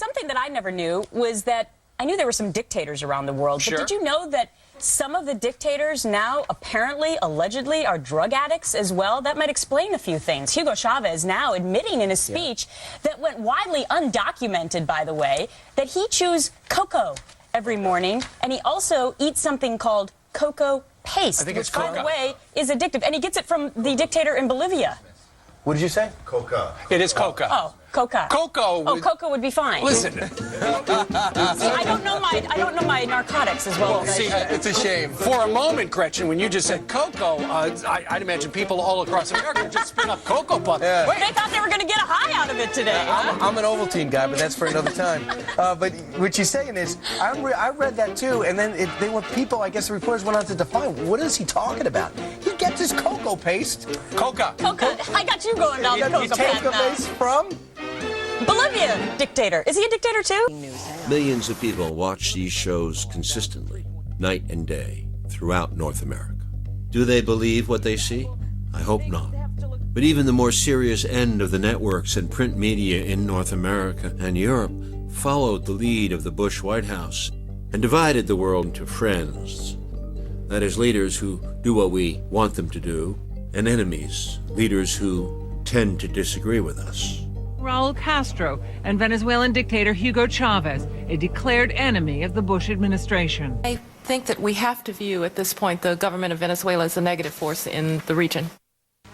something that I never knew was that I knew there were some dictators around the world, Sure. but did you know that some of the dictators now apparently, allegedly, are drug addicts as well? That might explain a few things. Hugo Chavez now admitting in a speech that went widely undocumented, by the way, that he chews cocoa every morning, and he also eats something called cocoa paste, I think which, it's by coca. the way, is addictive. And he gets it from the dictator in Bolivia. What did you say? Coca. It is coca. Oh, coca. Cocoa. Oh, coca would be fine. Listen. See, I don't know my narcotics as well. Well, see, it's a shame. For a moment, Gretchen, when you just said cocoa, I'd imagine people all across America would just spit up cocoa puff. Yeah. Wait, They thought they were going to get a high out of it today. huh? I'm an Ovaltine guy, but that's for another time. But what you're saying is, I read that too, and then they were people, I guess the reporters went on to define, what is he talking about? He gets his cocoa paste. coca. Coca. I got you going down the You coca take path the now. paste from? Bolivia dictator. Is he a dictator too? Millions of people watch these shows consistently, night and day, throughout North America. Do they believe what they see? I hope not. But even the more serious end of the networks and print media in North America and Europe followed the lead of the Bush White House and divided the world into friends. That is, leaders who do what we want them to do, and enemies, leaders who tend to disagree with us. Raul Castro and Venezuelan dictator Hugo Chavez, a declared enemy of the Bush administration. I think that we have to view at this point the government of Venezuela as a negative force in the region.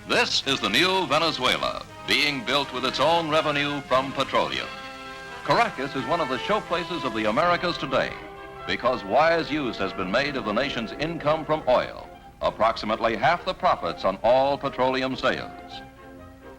This is the new Venezuela, being built with its own revenue from petroleum. Caracas is one of the showplaces of the Americas today because wise use has been made of the nation's income from oil, approximately half the profits on all petroleum sales.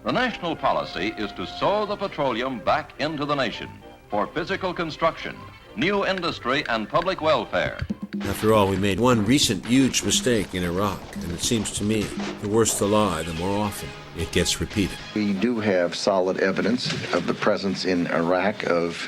The national policy is to sow the petroleum back into the nation for physical construction, new industry, and public welfare. After all, we made one recent huge mistake in Iraq, and it seems to me the worse the lie, the more often it gets repeated. We do have solid evidence of the presence in Iraq of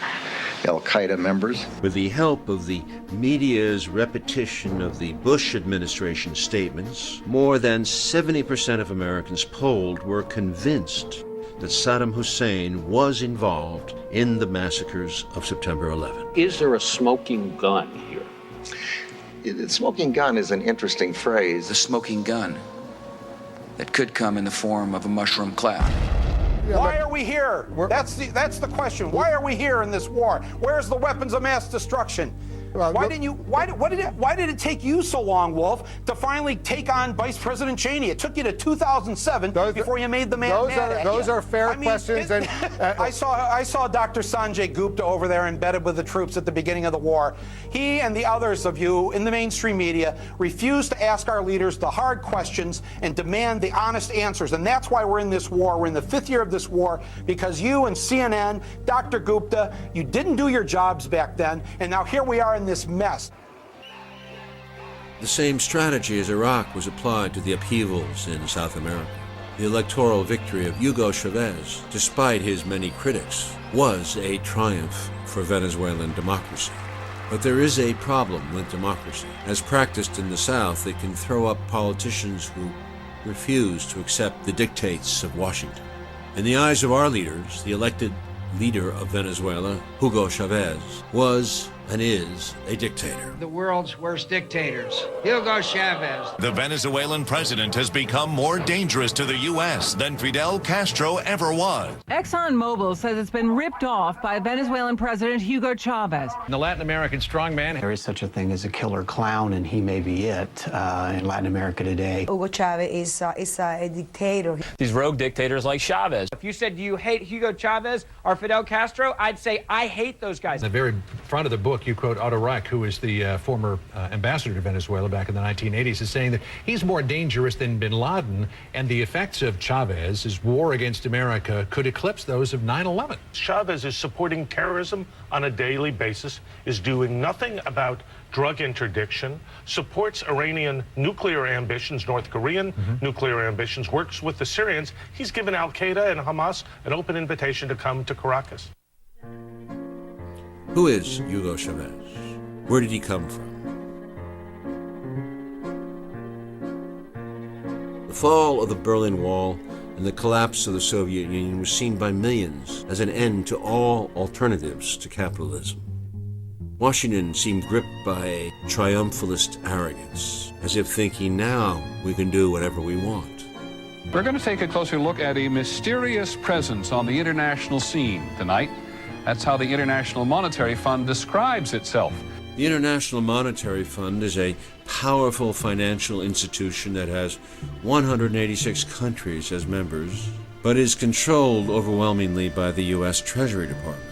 Al-Qaeda members. With the help of the media's repetition of the Bush administration statements, more than 70% of Americans polled were convinced that Saddam Hussein was involved in the massacres of September 11. Is there a smoking gun here? Smoking gun is an interesting phrase. The smoking gun that could come in the form of a mushroom cloud. Why are we here? That's the question. Why are we here in this war? Where's the weapons of mass destruction? Why did it take you so long, Wolf, to finally take on Vice President Cheney? It took you to 2007 before you made the man mad at you. Those are fair questions. I saw Dr. Sanjay Gupta over there embedded with the troops at the beginning of the war. He and the others of you in the mainstream media refuse to ask our leaders the hard questions and demand the honest answers. And that's why we're in this war. We're in the 5th year of this war because you and CNN, Dr. Gupta, you didn't do your jobs back then. And now here we are in this mess. The same strategy as Iraq was applied to the upheavals in South America. The electoral victory of Hugo Chavez, despite his many critics, was a triumph for Venezuelan democracy. But there is a problem with democracy. As practiced in the South, it can throw up politicians who refuse to accept the dictates of Washington. In the eyes of our leaders, the elected leader of Venezuela, Hugo Chavez, was and is a dictator. The world's worst dictators, Hugo Chavez. The Venezuelan president has become more dangerous to the U.S. than Fidel Castro ever was. ExxonMobil says it's been ripped off by Venezuelan President Hugo Chavez. The Latin American strongman. There is such a thing as a killer clown, and he may be it in Latin America today. Hugo Chavez is a dictator. These rogue dictators like Chavez. If you said, do you hate Hugo Chavez or Fidel Castro? I'd say, I hate those guys. In the very front of the book, you quote Otto Reich, who is the former ambassador to Venezuela back in the 1980s, as saying that he's more dangerous than bin Laden, and the effects of Chavez's war against America could eclipse those of 9/11. Chavez is supporting terrorism on a daily basis, is doing nothing about drug interdiction, supports Iranian nuclear ambitions, North Korean nuclear ambitions, works with the Syrians. He's given Al-Qaeda and Hamas an open invitation to come to Caracas. Who is Hugo Chavez? Where did he come from? The fall of the Berlin Wall and the collapse of the Soviet Union was seen by millions as an end to all alternatives to capitalism. Washington seemed gripped by a triumphalist arrogance, as if thinking now we can do whatever we want. We're going to take a closer look at a mysterious presence on the international scene tonight. That's how the International Monetary Fund describes itself. The International Monetary Fund is a powerful financial institution that has 186 countries as members, but is controlled overwhelmingly by the U.S. Treasury Department.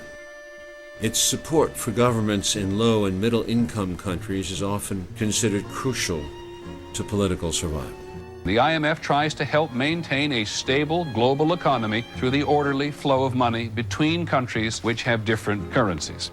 Its support for governments in low and middle income countries is often considered crucial to political survival. The IMF tries to help maintain a stable global economy through the orderly flow of money between countries which have different currencies.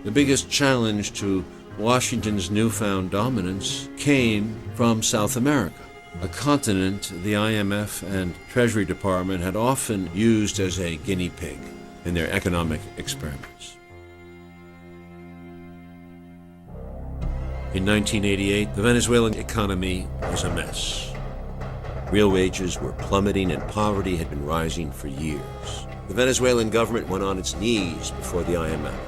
The biggest challenge to Washington's newfound dominance came from South America, a continent the IMF and Treasury Department had often used as a guinea pig in their economic experiments. In 1988, the Venezuelan economy was a mess. Real wages were plummeting and poverty had been rising for years. The Venezuelan government went on its knees before the IMF.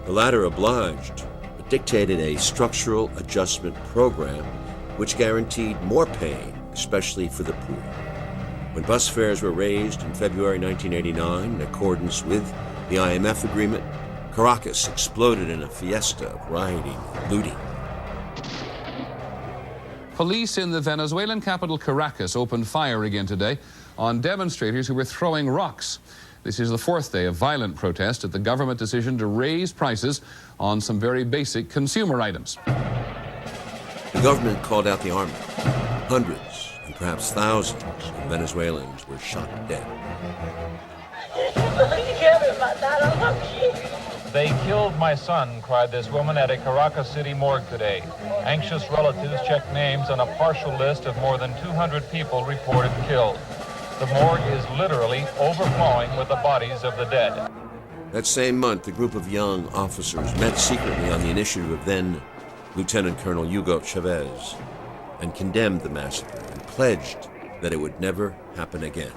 The latter obliged, but dictated a structural adjustment program which guaranteed more pay, especially for the poor. When bus fares were raised in February 1989, in accordance with the IMF agreement, Caracas exploded in a fiesta of rioting and looting. Police in the Venezuelan capital Caracas opened fire again today on demonstrators who were throwing rocks. This is the fourth day of violent protest at the government decision to raise prices on some very basic consumer items. The government called out the army. Hundreds and perhaps thousands of Venezuelans were shot dead. They killed my son, cried this woman at a Caracas City morgue today. Anxious relatives checked names on a partial list of more than 200 people reported killed. The morgue is literally overflowing with the bodies of the dead. That same month, a group of young officers met secretly on the initiative of then Lieutenant Colonel Hugo Chavez and condemned the massacre and pledged that it would never happen again.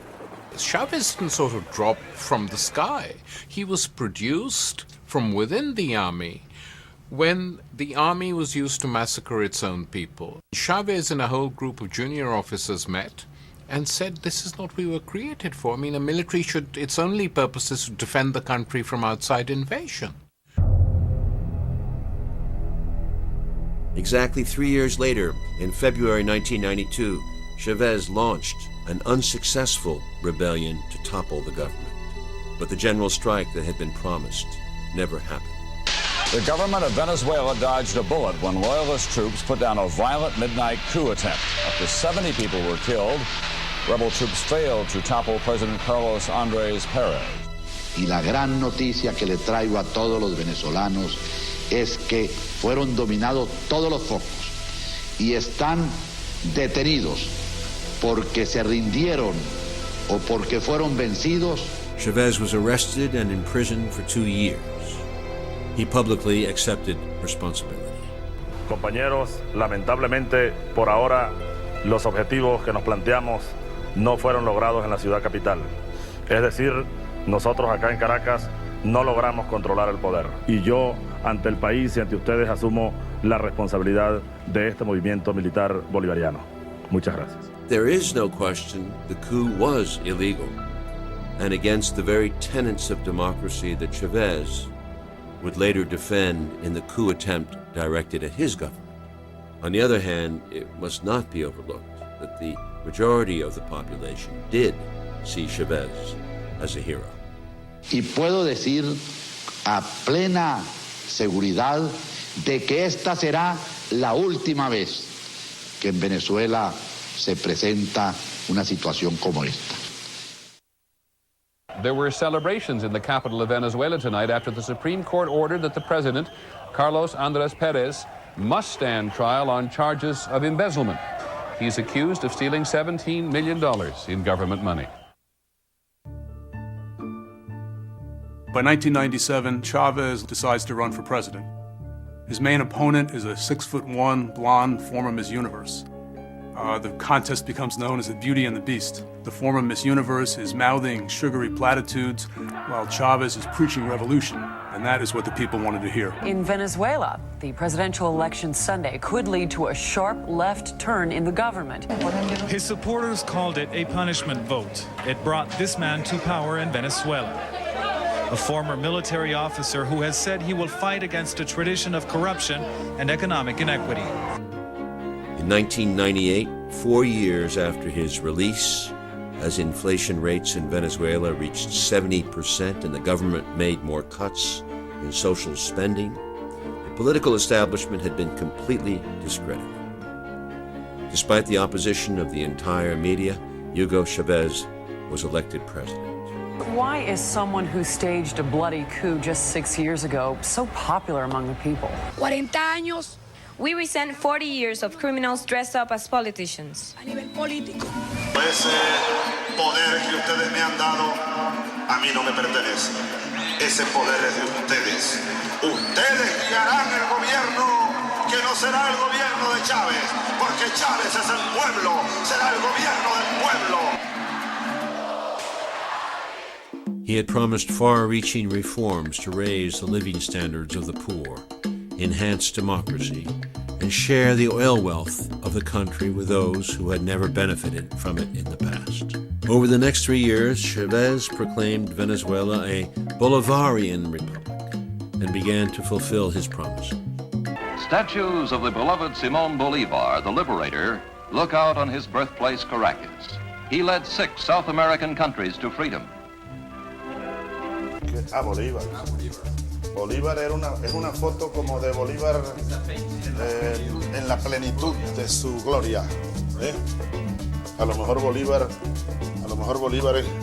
Chavez didn't sort of drop from the sky. He was produced from within the army when the army was used to massacre its own people. Chavez and a whole group of junior officers met and said, this is not what we were created for. I mean, a military should, its only purpose is to defend the country from outside invasion. Exactly 3 years later, in February 1992, Chavez launched an unsuccessful rebellion to topple the government. But the general strike that had been promised never happened. The government of Venezuela dodged a bullet when loyalist troops put down a violent midnight coup attempt. Up to 70 people were killed. Rebel troops failed to topple President Carlos Andrés Pérez. Y la gran noticia que le traigo a todos los venezolanos es que fueron dominados todos los focos y están detenidos porque se rindieron o porque fueron vencidos. Chavez was arrested and imprisoned for 2 years. He publicly accepted responsibility. Compañeros, lamentablemente, por ahora, los objetivos que nos planteamos no fueron logrados en la ciudad capital. Es decir, nosotros acá en Caracas no logramos controlar el poder. Y yo, ante el país y ante ustedes, asumo la responsabilidad de este movimiento militar bolivariano. Muchas gracias. There is no question the coup was illegal and against the very tenets of democracy that Chavez would later defend in the coup attempt directed at his government. On the other hand, it must not be overlooked that the majority of the population did see Chavez as a hero. Y puedo decir a plena seguridad de que esta será la última vez que en Venezuela se presenta una situación como esta. There were celebrations in the capital of Venezuela tonight after the Supreme Court ordered that the president, Carlos Andrés Pérez, must stand trial on charges of embezzlement. He's accused of stealing $17 million in government money. By 1997, Chavez decides to run for president. His main opponent is a 6'1" blonde former Miss Universe. the contest becomes known as the Beauty and the Beast. The former Miss Universe is mouthing sugary platitudes while Chavez is preaching revolution, and that is what the people wanted to hear. In Venezuela, the presidential election Sunday could lead to a sharp left turn in the government. His supporters called it a punishment vote. It brought this man to power in Venezuela. A former military officer who has said he will fight against a tradition of corruption and economic inequity. In 1998, 4 years after his release, as inflation rates in Venezuela reached 70% and the government made more cuts in social spending, the political establishment had been completely discredited. Despite the opposition of the entire media, Hugo Chavez was elected president. Why is someone who staged a bloody coup just 6 years ago so popular among the people? 40 años. We resent 40 years of criminals dressed up as politicians. A nivel político. Ese poder que ustedes me han dado, a mí no me pertenece. Ese poder es de ustedes. Ustedes guiarán el gobierno, que no será el gobierno de Chávez, porque Chávez es el pueblo, será el gobierno del pueblo. He had promised far-reaching reforms to raise the living standards of the poor, enhance democracy, and share the oil wealth of the country with those who had never benefited from it in the past. Over the next 3 years, Chavez proclaimed Venezuela a Bolivarian republic and began to fulfill his promise. Statues of the beloved Simón Bolívar, the liberator, look out on his birthplace, Caracas. He led 6 South American countries to freedom. Bolívar. Bolívar es una foto como de Bolívar en la plenitud de su gloria. A lo mejor Bolívar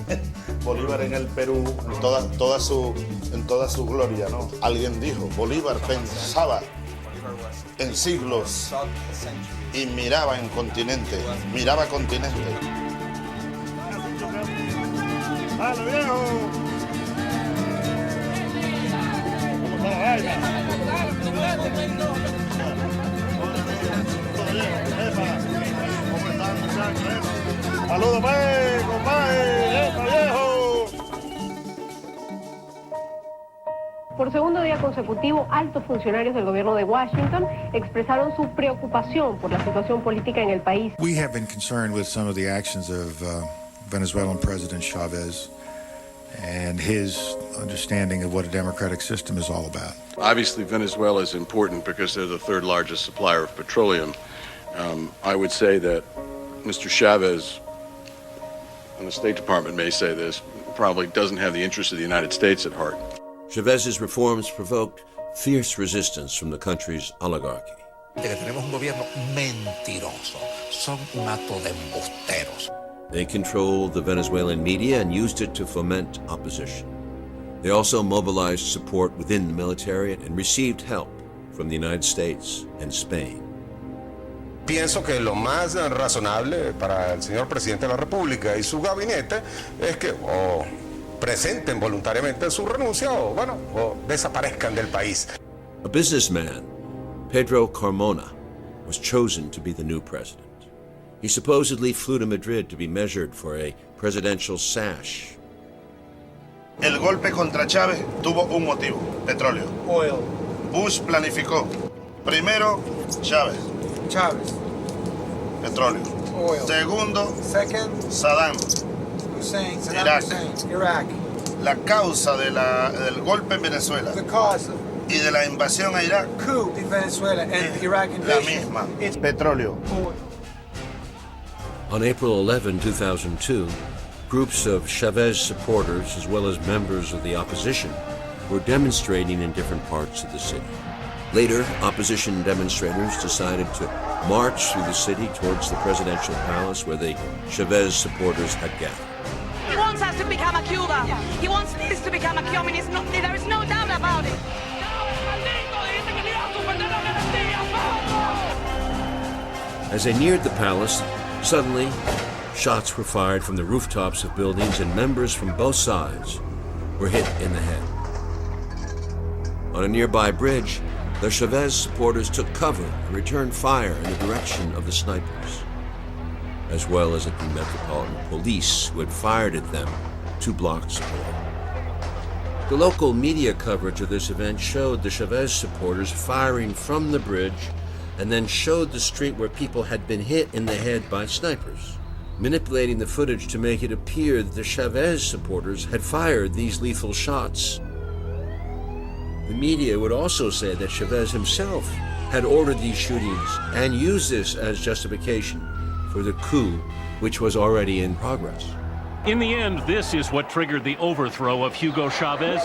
es Bolívar en el Perú en toda su gloria, ¿no? Alguien dijo, Bolívar pensaba en siglos y miraba en continente, miraba continente. ¡A lo viejo! Saludos, compadre, viejo. Por segundo día consecutivo, altos funcionarios del gobierno de Washington expresaron su preocupación por la situación política en el país. We have been concerned with some of the actions of Venezuelan President Chavez and his understanding of what a democratic system is all about. Obviously, Venezuela is important because they're the third largest supplier of petroleum. I would say that Mr. Chavez, and the State Department may say this, probably doesn't have the interests of the United States at heart. Chavez's reforms provoked fierce resistance from the country's oligarchy. Tenemos un gobierno mentiroso. Son un acto de embusteros. They controlled the Venezuelan media and used it to foment opposition. They also mobilized support within the military and received help from the United States and Spain. Pienso que lo más razonable para el señor presidente de la República y su gabinete es que o presenten voluntariamente su renuncia o desaparezcan del país. A businessman, Pedro Carmona, was chosen to be the new president. He supposedly flew to Madrid to be measured for a presidential sash. El golpe contra Chávez tuvo un motivo, petróleo. Oil. Bush planificó. Primero, Chávez. Petróleo. Oil. Segundo, Second, Saddam Saddam Hussein, Iraq. La causa del golpe en Venezuela The cause of y de la invasión a Irak, coup in Venezuela and the Iraq la invasion. misma, petróleo. On April 11, 2002, groups of Chavez supporters, as well as members of the opposition, were demonstrating in different parts of the city. Later, opposition demonstrators decided to march through the city towards the presidential palace where the Chavez supporters had gathered. He wants us to become a Cuba. He wants this to become a communist. There is no doubt about it. As they neared the palace, suddenly, shots were fired from the rooftops of buildings and members from both sides were hit in the head. On a nearby bridge, the Chavez supporters took cover and returned fire in the direction of the snipers. as well as at the Metropolitan Police, who had fired at them 2 blocks away. The local media coverage of this event showed the Chavez supporters firing from the bridge and then showed the street where people had been hit in the head by snipers, manipulating the footage to make it appear that the Chavez supporters had fired these lethal shots. The media would also say that Chavez himself had ordered these shootings and used this as justification for the coup, which was already in progress. In the end, this is what triggered the overthrow of Hugo Chavez.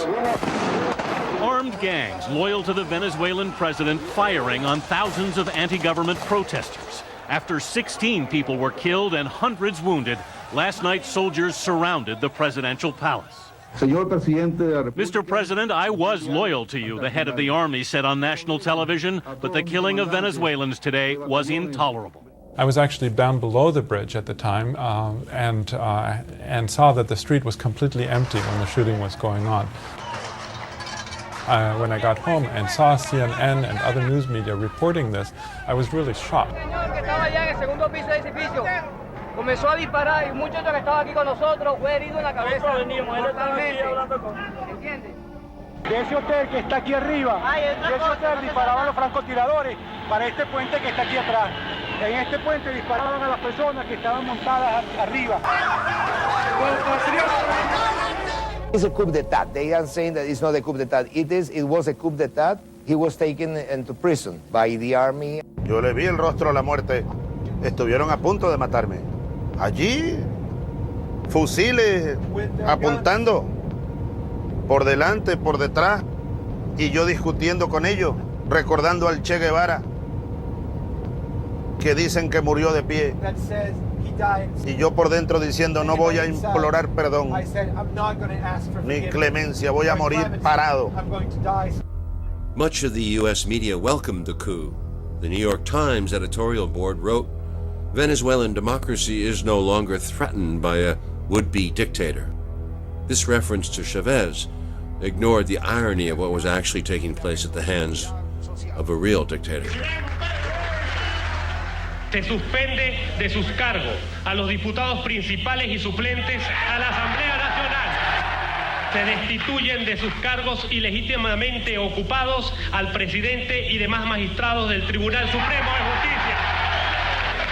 Armed gangs loyal to the Venezuelan president firing on thousands of anti-government protesters. After 16 people were killed and hundreds wounded, last night soldiers surrounded the presidential palace. Mr. President, I was loyal to you, the head of the army said on national television, but the killing of Venezuelans today was intolerable. I was actually down below the bridge at the time and saw that the street was completely empty when the shooting was going on. When I got home and saw CNN and other news media reporting this, I was really shocked. Comenzó a disparar y un muchacho que estaba aquí con nosotros fue herido en la cabeza. De ese hotel que está aquí arriba, de ese hotel disparaban los francotiradores para este puente que está aquí atrás. En este puente disparaban a las personas que estaban montadas arriba. It's a coup d'etat. They are saying that it's not a coup d'etat. It was a coup d'etat. He was taken into prison by the army. Yo le vi el rostro a la muerte. Estuvieron a punto de matarme. Allí, fusiles apuntando por delante, por detrás, y yo discutiendo con ellos, recordando al Che Guevara, que dicen que murió de pie. Y yo por dentro diciendo, no voy a implorar perdón, ni clemencia, voy a morir parado. Much of the U.S. media welcomed the coup. The New York Times editorial board wrote, "Venezuelan democracy is no longer threatened by a would-be dictator." This reference to Chavez ignored the irony of what was actually taking place at the hands of a real dictator. Se suspende de sus cargos a los diputados principales y suplentes a la Asamblea Nacional. Se destituyen de sus cargos ilegítimamente ocupados al presidente y demás magistrados del Tribunal Supremo de Justicia,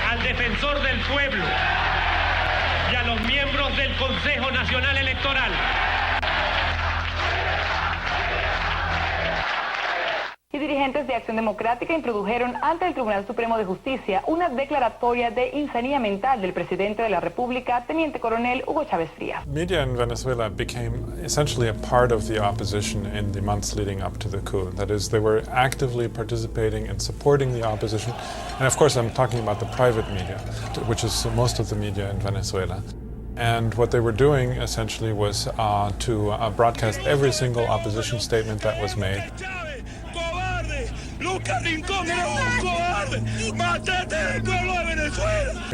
al defensor del pueblo y a los miembros del Consejo Nacional Electoral. Y dirigentes de Acción Democrática introdujeron ante el Tribunal Supremo de Justicia una declaratoria de insanía mental del presidente de la República, Teniente Coronel Hugo Chávez Frías. Media in Venezuela became essentially a part of the opposition in the months leading up to the coup. That is, they were actively participating and supporting the opposition. And of course, I'm talking about the private media, which is most of the media in Venezuela. And what they were doing essentially was to broadcast every single opposition statement that was made.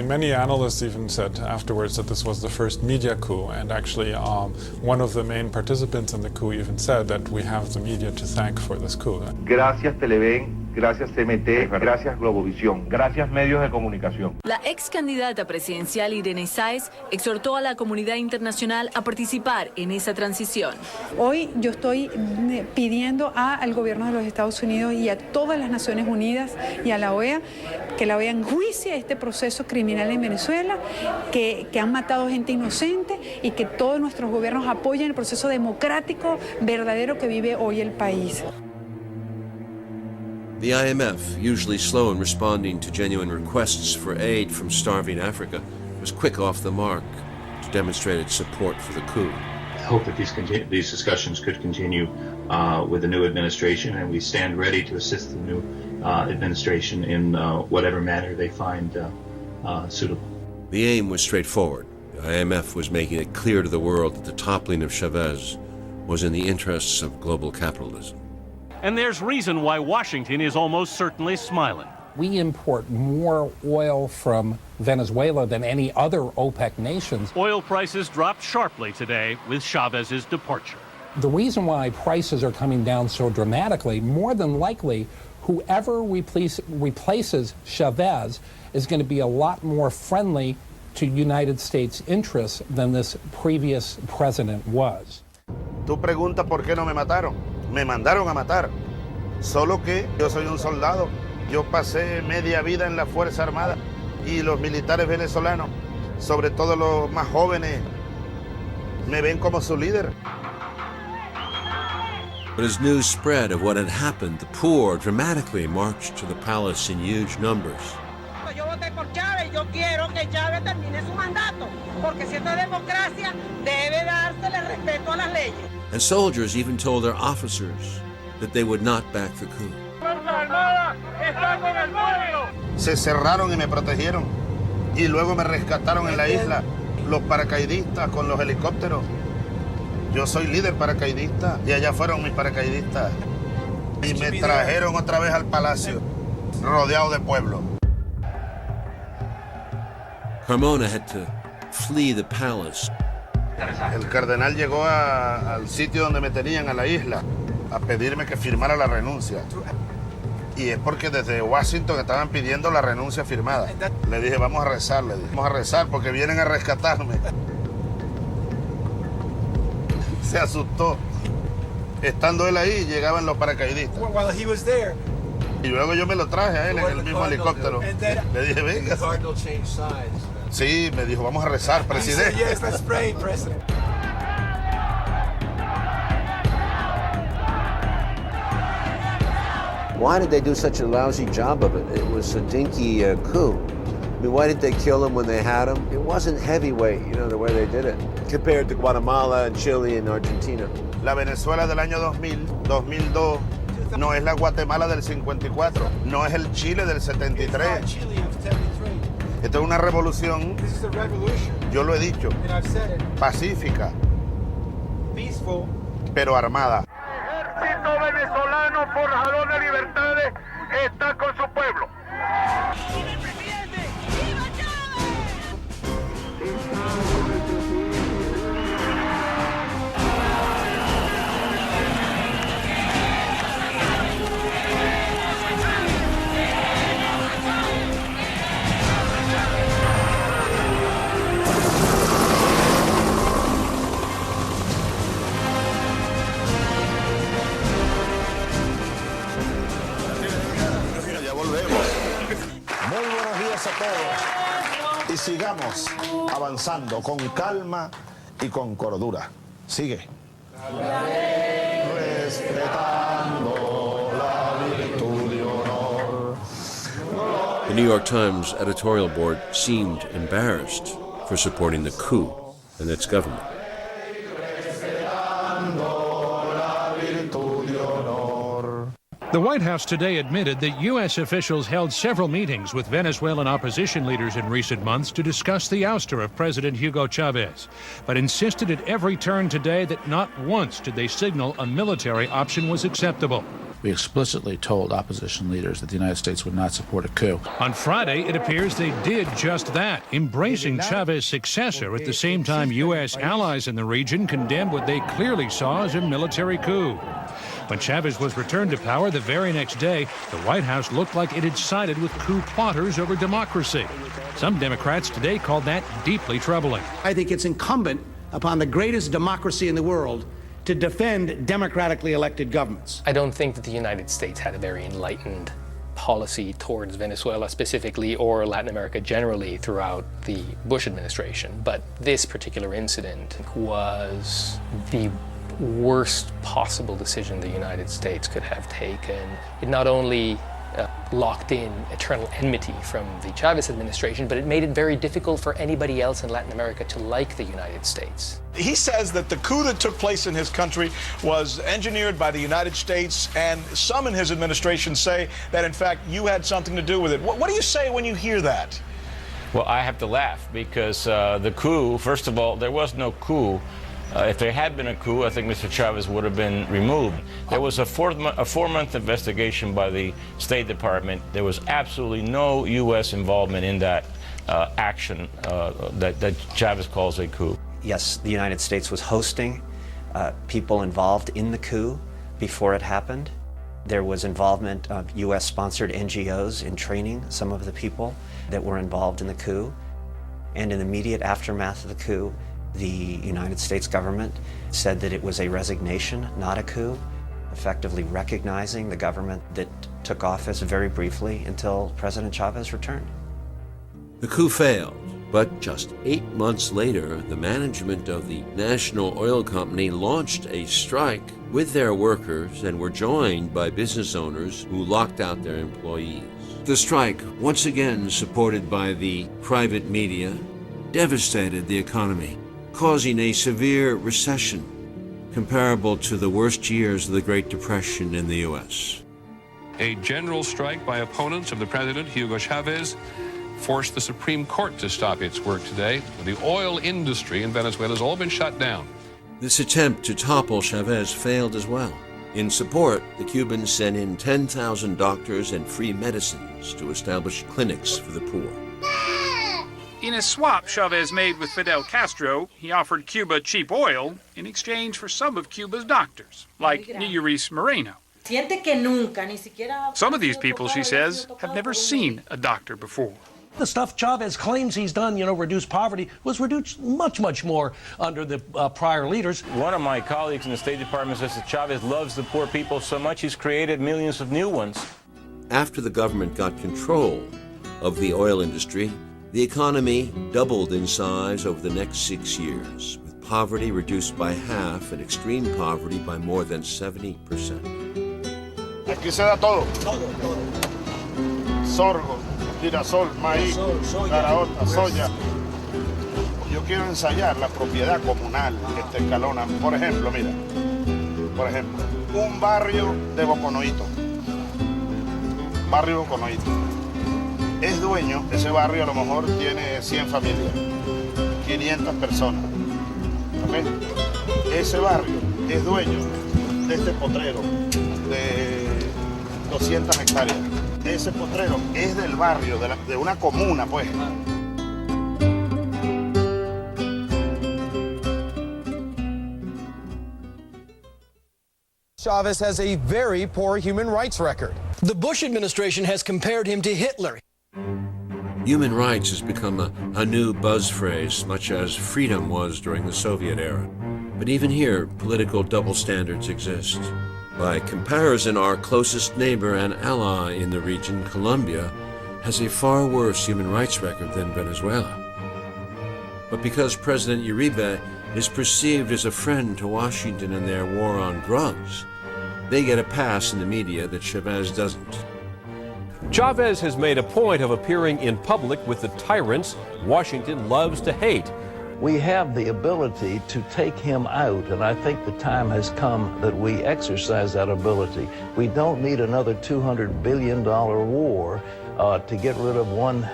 Many analysts even said afterwards that this was the first media coup, and actually one of the main participants in the coup even said that we have the media to thank for this coup. Gracias Televen, gracias CMT, gracias Globovisión, gracias medios de comunicación. La ex candidata presidencial Irene Sáez exhortó a la comunidad internacional a participar en esa transición. Hoy yo estoy pidiendo al gobierno de los Estados Unidos y a todas las Naciones Unidas y a la OEA que la OEA enjuicie este proceso criminal en Venezuela, que han matado gente inocente y que todos nuestros gobiernos apoyen el proceso democrático verdadero que vive hoy el país. The IMF, usually slow in responding to genuine requests for aid from starving Africa, was quick off the mark to demonstrate its support for the coup. I hope that these discussions could continue with the new administration, and we stand ready to assist the new administration in whatever manner they find suitable. The aim was straightforward. The IMF was making it clear to the world that the toppling of Chavez was in the interests of global capitalism. And there's reason why Washington is almost certainly smiling. We import more oil from Venezuela than any other OPEC nations. Oil prices dropped sharply today with Chavez's departure. The reason why prices are coming down so dramatically, more than likely, whoever replaces Chavez is going to be a lot more friendly to United States interests than this previous president was. Tú preguntas por qué no me mataron. Me mandaron a matar. Solo que yo soy un soldado. Yo pasé media vida en la Fuerza Armada y los militares venezolanos, sobre todo los más jóvenes, me ven como su líder. But as news spread of what had happened, the poor dramatically marched to the palace in huge numbers. Yo voté por Chávez, yo quiero que Chávez termine su mandato, porque si esto es democracia, debe dársele respeto a las leyes. And soldiers even told their officers that they would not back the coup. Se cerraron y me protegieron. Y luego me rescataron en la isla los paracaidistas con los helicópteros. Yo soy líder paracaidista y allá fueron mis paracaidistas. Y me trajeron otra vez al palacio, rodeado de pueblo. Carmona had to flee the palace. El cardenal llegó al sitio donde me tenían, a la isla, a pedirme que firmara la renuncia. Y es porque desde Washington estaban pidiendo la renuncia firmada. Le dije, vamos a rezar, vamos a rezar porque vienen a rescatarme. Se asustó. Estando él ahí, llegaban los paracaidistas. Y luego yo me lo traje a él en el mismo helicóptero. Le dije, venga. Sí, me dijo, vamos a rezar, presidente. Why did they do such a lousy job of it? It was a dinky coup. I mean, why didn't they kill him when they had him? It wasn't heavyweight, you know, the way they did it, compared to Guatemala and Chile and Argentina. La Venezuela del año 2000, 2002, no es la Guatemala del 54, no es el Chile del 73. Esto es una revolución, yo lo he dicho, pacífica, pero armada. El ejército venezolano forjador de libertades está con su pueblo. Y sigamos avanzando con calma y con cordura. Sigue. Respetando la virtud y honor. The New York Times editorial board seemed embarrassed for supporting the coup and its government. The White House today admitted that U.S. officials held several meetings with Venezuelan opposition leaders in recent months to discuss the ouster of President Hugo Chavez, but insisted at every turn today that not once did they signal a military option was acceptable. We explicitly told opposition leaders that the United States would not support a coup. On Friday, it appears they did just that, embracing Chavez's successor at the same time U.S. allies in the region condemned what they clearly saw as a military coup. When Chavez was returned to power the very next day, the White House looked like it had sided with coup plotters over democracy. Some Democrats today called that deeply troubling. I think it's incumbent upon the greatest democracy in the world to defend democratically elected governments. I don't think that the United States had a very enlightened policy towards Venezuela specifically or Latin America generally throughout the Bush administration, but this particular incident was the worst possible decision the United States could have taken. It not only locked in eternal enmity from the Chavez administration, but it made it very difficult for anybody else in Latin America to like the United States. He says that the coup that took place in his country was engineered by the United States, and some in his administration say that, in fact, you had something to do with it. What do you say when you hear that? Well, I have to laugh because the coup, first of all, there was no coup. If there had been a coup, I think Mr. Chavez would have been removed. There was a four-month investigation by the State Department. There was absolutely no U.S. involvement in that action that Chavez calls a coup. Yes, the United States was hosting people involved in the coup before it happened. There was involvement of U.S.-sponsored NGOs in training some of the people that were involved in the coup. And in the immediate aftermath of the coup, the United States government said that it was a resignation, not a coup, effectively recognizing the government that took office very briefly until President Chavez returned. The coup failed, but just 8 months later, the management of the National Oil Company launched a strike with their workers and were joined by business owners who locked out their employees. The strike, once again supported by the private media, devastated the economy, causing a severe recession comparable to the worst years of the Great Depression in the U.S. A general strike by opponents of the president, Hugo Chavez, forced the Supreme Court to stop its work today. The oil industry in Venezuela has all been shut down. This attempt to topple Chavez failed as well. In support, the Cubans sent in 10,000 doctors and free medicines to establish clinics for the poor. In a swap Chavez made with Fidel Castro, he offered Cuba cheap oil in exchange for some of Cuba's doctors, like Niuris Moreno. Some of these people, she says, have never seen a doctor before. The stuff Chavez claims he's done, reduce poverty, was reduced much, much more under the prior leaders. One of my colleagues in the State Department says that Chavez loves the poor people so much he's created millions of new ones. After the government got control of the oil industry, the economy doubled in size over the next 6 years, with poverty reduced by half and extreme poverty by more than 70%. Aquí se da todo. Sorgo, girasol, maíz, caraota, soya. Yo quiero ensayar la propiedad comunal que te escalona. Por ejemplo, mira. Por ejemplo, un barrio de Boconoito. Barrio Boconoito. Es dueño, ese barrio a lo mejor tiene 100 familias, 500 personas. ¿Okay? Ese barrio es dueño de este potrero de 200 hectáreas. Ese potrero es del barrio, de una comuna, pues. Chavez has a very poor human rights record. The Bush administration has compared him to Hitler. Human rights has become a new buzz phrase, much as freedom was during the Soviet era. But even here, political double standards exist. By comparison, our closest neighbor and ally in the region, Colombia, has a far worse human rights record than Venezuela. But because President Uribe is perceived as a friend to Washington in their war on drugs, they get a pass in the media that Chavez doesn't. Chavez has made a point of appearing in public with the tyrants Washington loves to hate. We have the ability to take him out, and I think the time has come that we exercise that ability. We don't need another $200 billion war to get rid of one,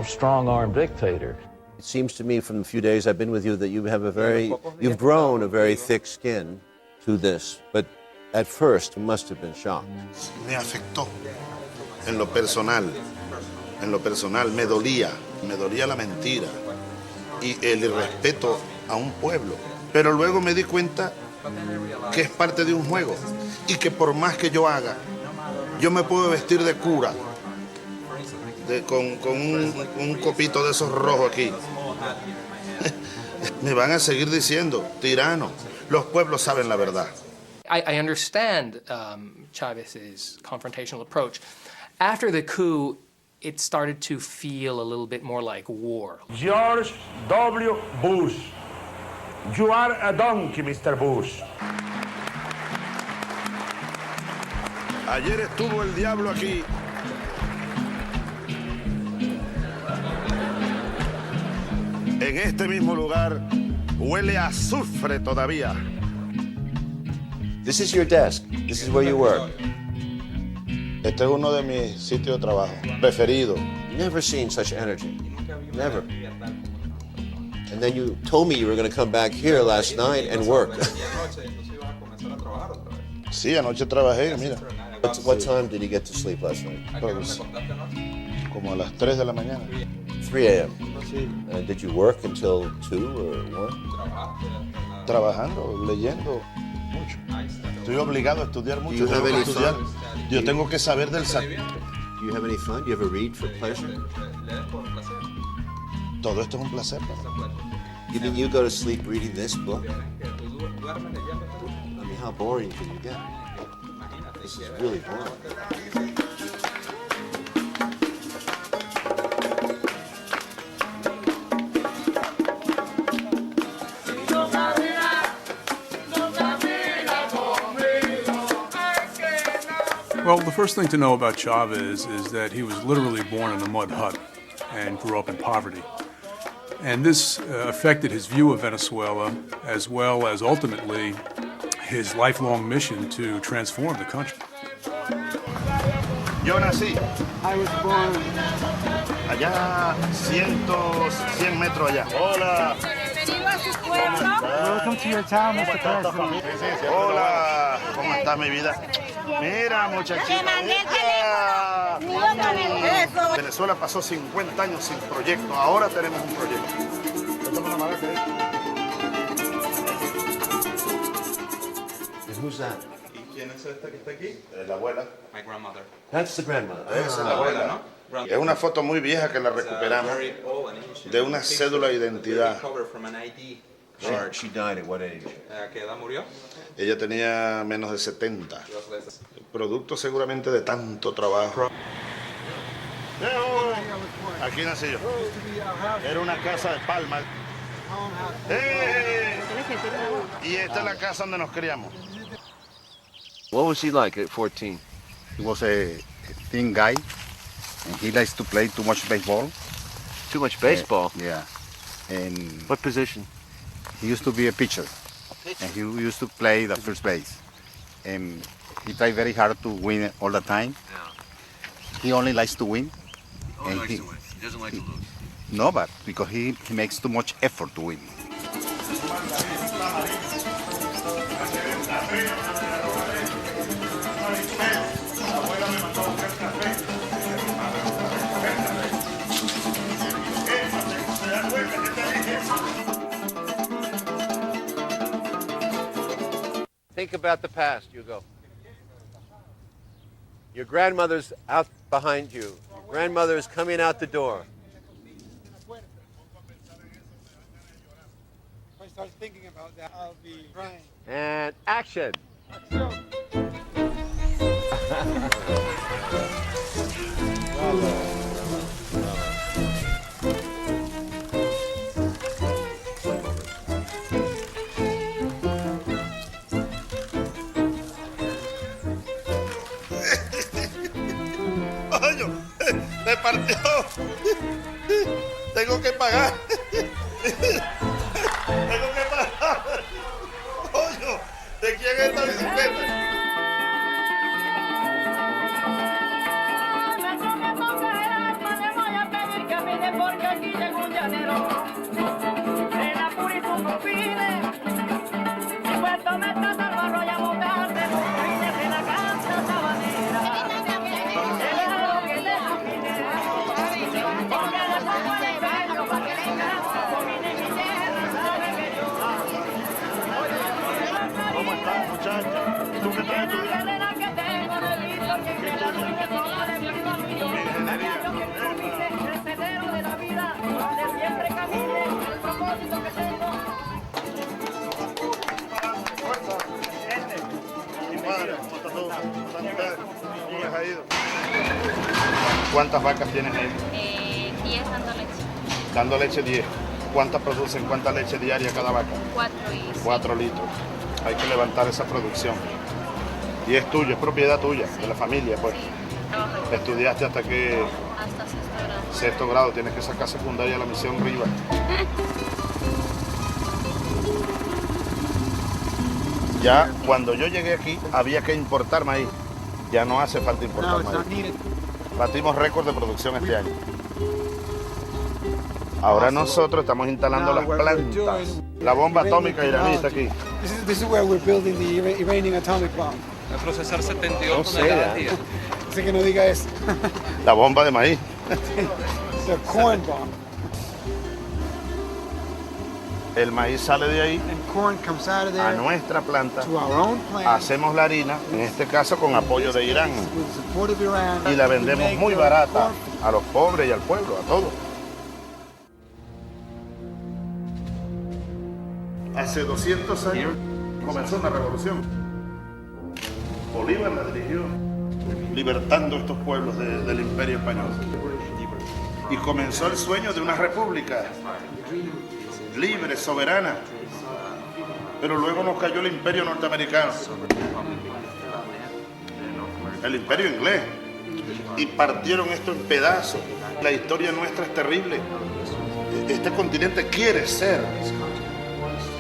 strong-armed dictator. It seems to me from the few days I've been with you that you've grown a very thick skin to this, but at first you must have been shocked. Me afectó en lo personal, me dolía la mentira y el irrespeto a un pueblo. Pero luego me di cuenta que es parte de un juego y que por más que yo haga, yo me puedo vestir de cura, con un copito de esos rojos aquí. Me van a seguir diciendo, tirano. Los pueblos saben la verdad. I understand Chavez's confrontational approach. After the coup, it started to feel a little bit more like war. George W. Bush. You are a donkey, Mr. Bush. Ayer estuvo el diablo aquí. En este mismo lugar huele a azufre todavía. This is your desk. This is where you work. Este es uno de mis sitios de trabajo preferido. Never seen such energy. Never. And then you told me you were going to come back here last night and work. Sí, anoche trabajé, mira. What time did you get to sleep last night? Pues, como a las 3 de la mañana. 3 a.m. Did you work until 2 or 1? Trabajando, leyendo mucho. Estoy obligado a estudiar mucho. Do you have Tengo que any estudiar. fun? Yo tengo que saber del Do you have any fun? Do you ever read for pleasure? Todo esto es un placer. You mean you go to sleep reading this book? I mean, how boring can you get? This is really boring. Well, the first thing to know about Chavez is that he was literally born in a mud hut and grew up in poverty. And this affected his view of Venezuela, as well as ultimately his lifelong mission to transform the country. Yo nací I was born allá 100 metros allá. Hola. Welcome to your town, Mr. President. Hola. ¿Cómo está mi vida? Mira, muchachita. Mira. Venezuela pasó 50 años sin proyecto. Ahora tenemos un proyecto. And who's that? ¿Quién es esta que está aquí? La abuela. My grandmother. That's the grandmother. Esa es la abuela, ¿no? Es una foto muy vieja que la recuperamos de una cédula de identidad. She died at what age? ¿Qué edad murió? Ella tenía menos de 70. Producto seguramente de tanto trabajo. Aquí nací yo. Era una casa de palma. Y esta es la casa donde nos criamos. What was he like at 14? He was a thin guy, and he likes to play too much baseball. Too much baseball? Yeah. And what position? He used to be a pitcher, and he used to play the first base. And he tried very hard to win all the time. Yeah. He only likes to win. He likes to win. He doesn't like to lose. No, but because he makes too much effort to win. Think about the past, Hugo. Your grandmother's out behind you. Your grandmother is coming out the door. If I start thinking about that, I'll be crying. And action. Me partió. Tengo que pagar. Tengo que pagar. Coño, ¿de quién es esta bicicleta? Porque aquí llegó un llanero de la Puritud Confines y Puerto Meta, Salvador y a montar de los reyes de la cancha sabanera. El helado que le afine, porque le pongo el empeño para que le encanta, domine mi tierra, sabe que yo. ¿Cómo estás, muchacha? ¿Y tú qué estás estudiando? Que tengo de visto que la luz es toda de mi familia. Siempre camine el propósito que tengo. ¿Cuántas vacas tienes ahí? 10 dando leche. Dando leche 10. ¿Cuántas producen? ¿Cuánta leche diaria cada vaca? 4 litros. Hay que levantar esa producción. Y es tuyo, es propiedad tuya, de la familia, pues. Sí, ¿estudiaste hasta qué? Hasta sexto grado. Sexto grado, tienes que sacar secundaria a la Misión Rivas. Ya cuando yo llegué aquí había que importar maíz. Ya no hace falta importar maíz. Batimos récord de producción este año. Ahora nosotros estamos instalando las plantas. La bomba atómica iraní está aquí. This is where we're building the Iranian atomic bomb. A procesar 72 toneladas al día. Sé que no diga eso. La bomba de maíz. The corn bomb. El maíz sale de ahí And corn comes out of a there nuestra planta. to our own plant. Hacemos la harina, en este caso con apoyo de Irán. With the support of Iran. Y la We vendemos make muy the barata corn. a los pobres y al pueblo, a todos. Hace 200 años comenzó una revolución. Bolívar la dirigió, libertando estos pueblos del Imperio Español. Y comenzó el sueño de una república libre, soberana. Pero luego nos cayó el Imperio norteamericano, el Imperio inglés, y partieron esto en pedazos. La historia nuestra es terrible. Este continente quiere ser,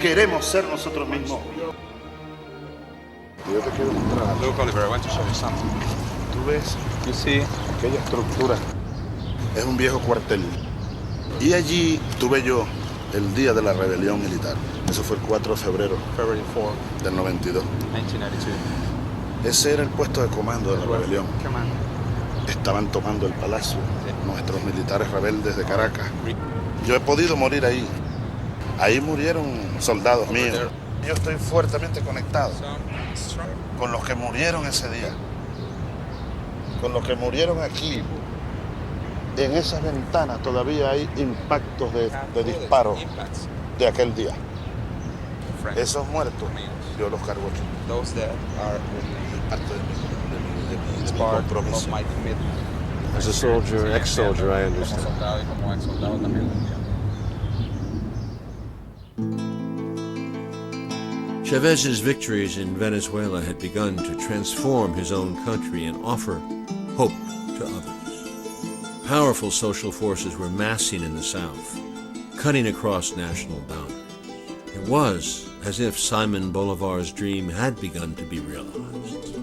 queremos ser nosotros mismos. Yo te quiero mostrar. Look, Oliver, I want to show you something. ¿Tú ves? You see? Aquella estructura es un viejo cuartel. Y allí tuve yo el día de la rebelión militar. Eso fue el 4 de febrero February 4, del 92. 1992. Ese era el puesto de comando de la rebelión. Command. Estaban tomando el palacio nuestros militares rebeldes de Caracas. Yo he podido morir ahí. Ahí murieron soldados míos. Yo estoy fuertemente conectado con los que murieron ese día, con los que murieron aquí. En esas ventanas todavía hay impactos de disparos de aquel día. Esos muertos, yo los cargo aquí. Those that are Parte de mi part compromiso. of my commitment. As a soldier, ex-soldier, I understand. Como soldado y como ex soldado también lo entiendo. Chávez's victories in Venezuela had begun to transform his own country and offer hope to others. Powerful social forces were massing in the South, cutting across national boundaries. It was as if Simon Bolivar's dream had begun to be realized.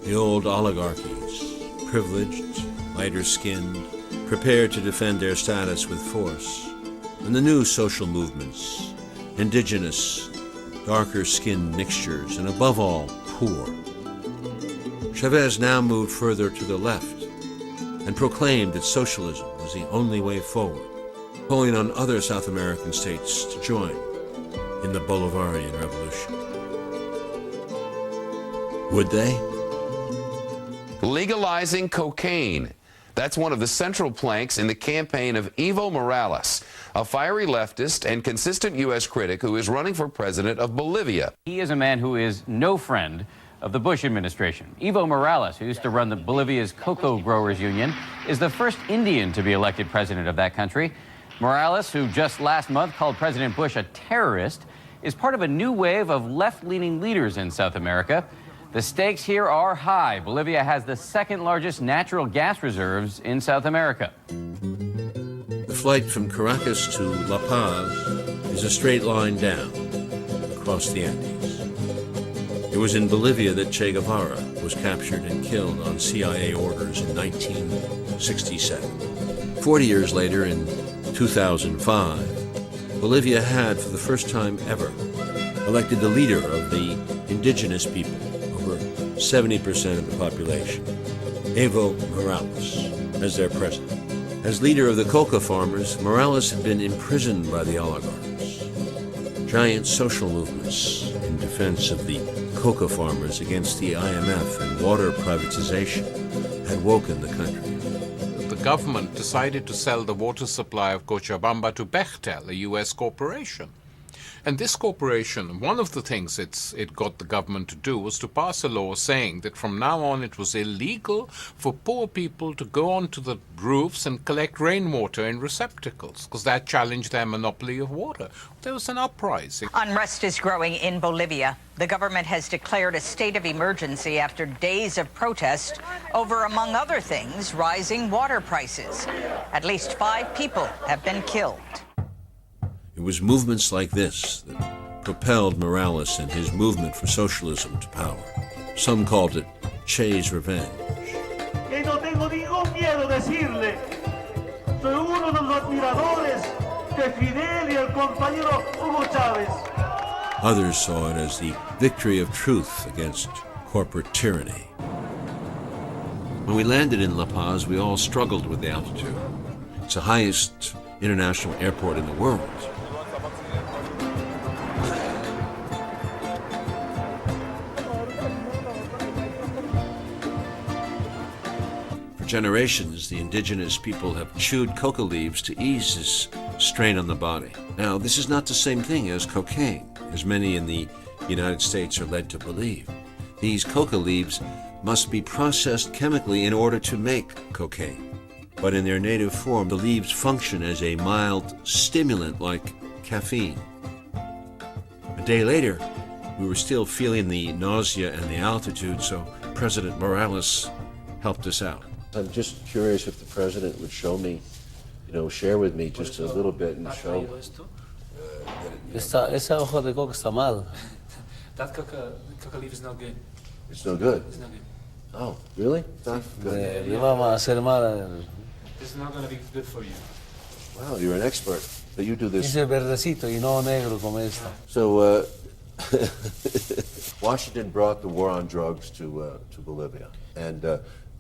The old oligarchies, privileged, lighter-skinned, prepared to defend their status with force, and the new social movements, indigenous, darker-skinned mixtures, and above all, poor. Chávez now moved further to the left and proclaimed that socialism was the only way forward, calling on other South American states to join in the Bolivarian Revolution. Would they? Legalizing cocaine. That's one of the central planks in the campaign of Evo Morales, a fiery leftist and consistent U.S. critic who is running for president of Bolivia. He is a man who is no friend of the Bush administration. Evo Morales, who used to run Bolivia's Cocoa Growers Union, is the first Indian to be elected president of that country. Morales, who just last month called President Bush a terrorist, is part of a new wave of left-leaning leaders in South America. The stakes here are high. Bolivia has the second largest natural gas reserves in South America. The flight from Caracas to La Paz is a straight line down across the Andes. It was in Bolivia that Che Guevara was captured and killed on CIA orders in 1967. 40 years later, in 2005, Bolivia had, for the first time ever, elected the leader of the indigenous people, over 70% of the population, Evo Morales, as their president. As leader of the coca farmers, Morales had been imprisoned by the oligarchs. Giant social movements in defense of the coca farmers against the IMF and water privatization had woken the country. The government decided to sell the water supply of Cochabamba to Bechtel, a U.S. corporation. And this corporation, one of the things it got the government to do was to pass a law saying that from now on it was illegal for poor people to go onto the roofs and collect rainwater in receptacles, because that challenged their monopoly of water. There was an uprising. Unrest is growing in Bolivia. The government has declared a state of emergency after days of protest over, among other things, rising water prices. At least 5 people have been killed. It was movements like this that propelled Morales and his movement for socialism to power. Some called it Che's revenge. Y no tengo ningún miedo decirle, soy uno de los admiradores de Fidel y el compañero Hugo Chávez. Others saw it as the victory of truth against corporate tyranny. When we landed in La Paz, we all struggled with the altitude. It's the highest international airport in the world. generations, the indigenous people have chewed coca leaves to ease this strain on the body. Now, this is not the same thing as cocaine, as many in the United States are led to believe. These coca leaves must be processed chemically in order to make cocaine. But in their native form, the leaves function as a mild stimulant like caffeine. A day later, we were still feeling the nausea and the altitude, so President Morales helped us out. I'm just curious if the president would show me, share with me just a little bit and show. Esa hoja de coca está mal. That coca leaf is not good. It's no good? It's not good. Oh, really? It's not good. Le vamos a hacer mal. This is not going to be good for you. Wow, you're an expert. So you do this. Ese verdecito y no negro como esta. So, Washington brought the war on drugs to Bolivia, and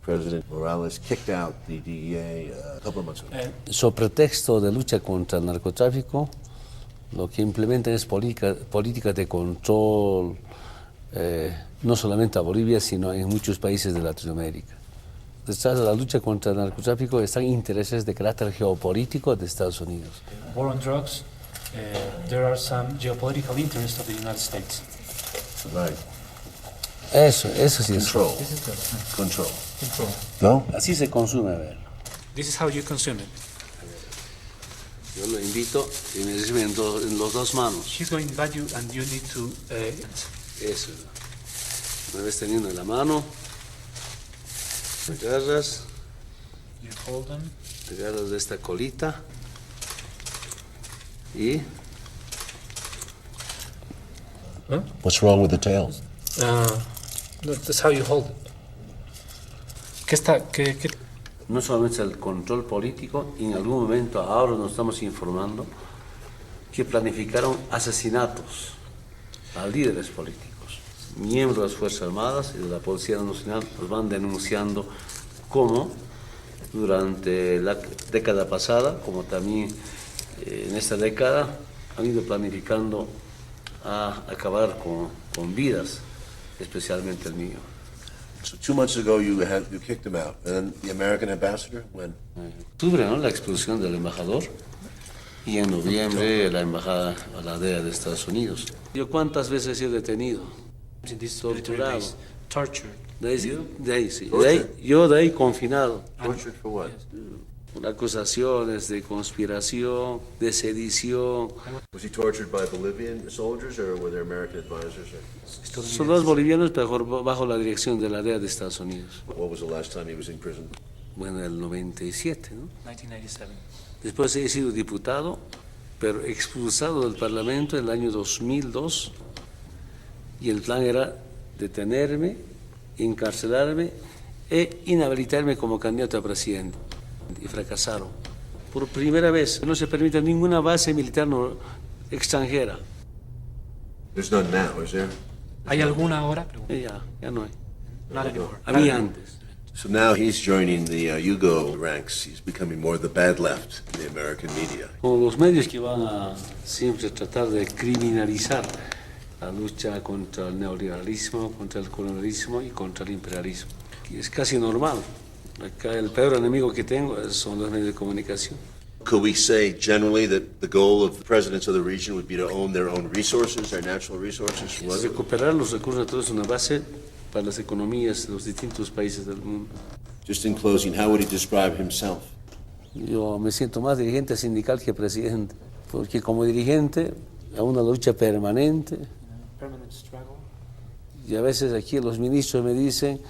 President Morales kicked out the DEA a couple of months ago. So pretexto de lucha contra el narcotráfico, lo que implementan es política de control, no solamente a Bolivia, sino en muchos países de Latinoamérica. Detrás de la lucha contra el narcotráfico están intereses de carácter geopolítico de Estados Unidos. War on drugs, there are some geopolitical interests of the United States. Right. Eso sí es. Control. This is good. Control. Control. No? Así se consume, a ver. This is how you consume it. Yo lo invito y me recibe en los dos manos. He's going to invite you and you need to... Eso. Una vez teniendo en la mano, agarras, you hold them. agarras de esta colita y... Huh? What's wrong with the tail? That's how you hold it. ¿Qué? No solamente el control político, y en algún momento ahora nos estamos informando que planificaron asesinatos a líderes políticos. Miembros de las Fuerzas Armadas y de la Policía Nacional nos van denunciando cómo durante la década pasada, como también en esta década, han ido planificando a acabar con vidas, especialmente el mío. So 2 months ago you kicked him out, and then the American ambassador, when? Octubre, ¿no? La expulsión del embajador, y en noviembre la embajada a la DEA de Estados Unidos. ¿Yo cuántas veces he sido detenido? Torturado. Tortured. Yo de ahí confinado. Tortured for what? Por acusaciones de conspiración, de sedición. Was he tortured by Bolivian soldiers or were there American advisors? Soldados bolivianos bajo la dirección de la DEA de Estados Unidos. What was the last time he was in prison? Bueno, el 97, ¿no? 1997. Después he sido diputado, pero expulsado del Parlamento en el año 2002. Y el plan era detenerme, encarcelarme e inhabilitarme como candidato a presidente. Y fracasaron. Por primera vez no se permite ninguna base militar extranjera. There's none now, is there? ¿Hay alguna ahora? Ya no hay. Not anymore. Había antes. So now he's joining the Yugo ranks. He's becoming more the bad left in the American media. Como los medios que van a siempre tratar de criminalizar la lucha contra el neoliberalismo, contra el colonialismo y contra el imperialismo. Y es casi normal. Acá el peor enemigo que tengo son los medios de comunicación. Could we say generally that the goal of the presidents of the region would be to own their own resources, their natural resources? Was it? Recuperar los recursos naturales es una base para las economías de los distintos países del mundo. Just in closing, how would he describe himself? Yo me siento más dirigente sindical que presidente, porque como dirigente es una lucha permanente. Permanent struggle. Y a veces aquí los ministros me dicen,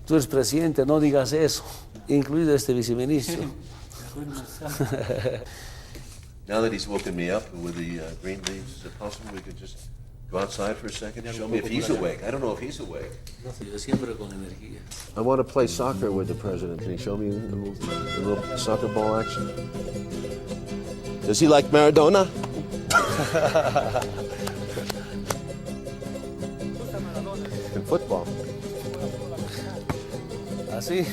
tú eres presidente, no digas eso, incluido este viceministro. Now that he's woken me up with the green leaves, is it possible we could just go outside for a second and show me if he's awake? I don't know if he's awake. Siempre con energía. I want to play soccer with the president. Can you show me a little soccer ball action? Does he like Maradona? In football. Así.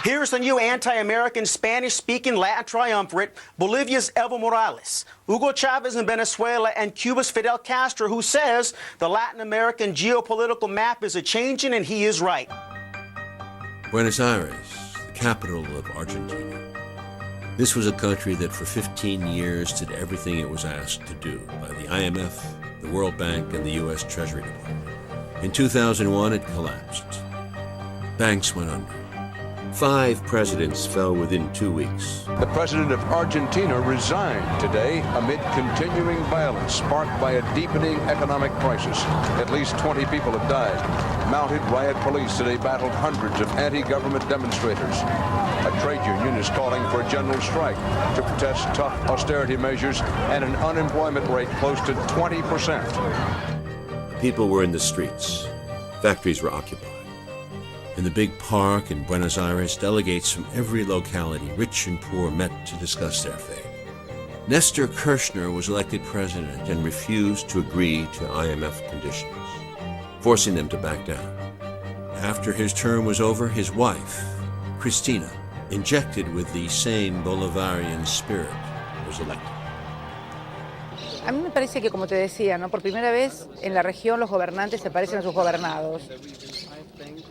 Here's the new anti-American Spanish-speaking Latin triumvirate, Bolivia's Evo Morales, Hugo Chavez in Venezuela, and Cuba's Fidel Castro, who says the Latin American geopolitical map is a-changing, and he is right. Buenos Aires, the capital of Argentina. This was a country that for 15 years did everything it was asked to do by the IMF, the World Bank, and the U.S. Treasury Department. In 2001, it collapsed. Banks went under. 5 presidents fell within 2 weeks. The president of Argentina resigned today amid continuing violence sparked by a deepening economic crisis. At least 20 people have died. Mounted riot police today battled hundreds of anti-government demonstrators. A trade union is calling for a general strike to protest tough austerity measures and an unemployment rate close to 20%. People were in the streets. Factories were occupied. In the big park in Buenos Aires, delegates from every locality, rich and poor, met to discuss their fate. Nestor Kirchner was elected president and refused to agree to IMF conditions, forcing them to back down. After his term was over, his wife, Cristina, injected with the same Bolivarian spirit, was elected. A mí me parece que, como te decía, ¿no? Por primera vez en la región los gobernantes se parecen a sus gobernados.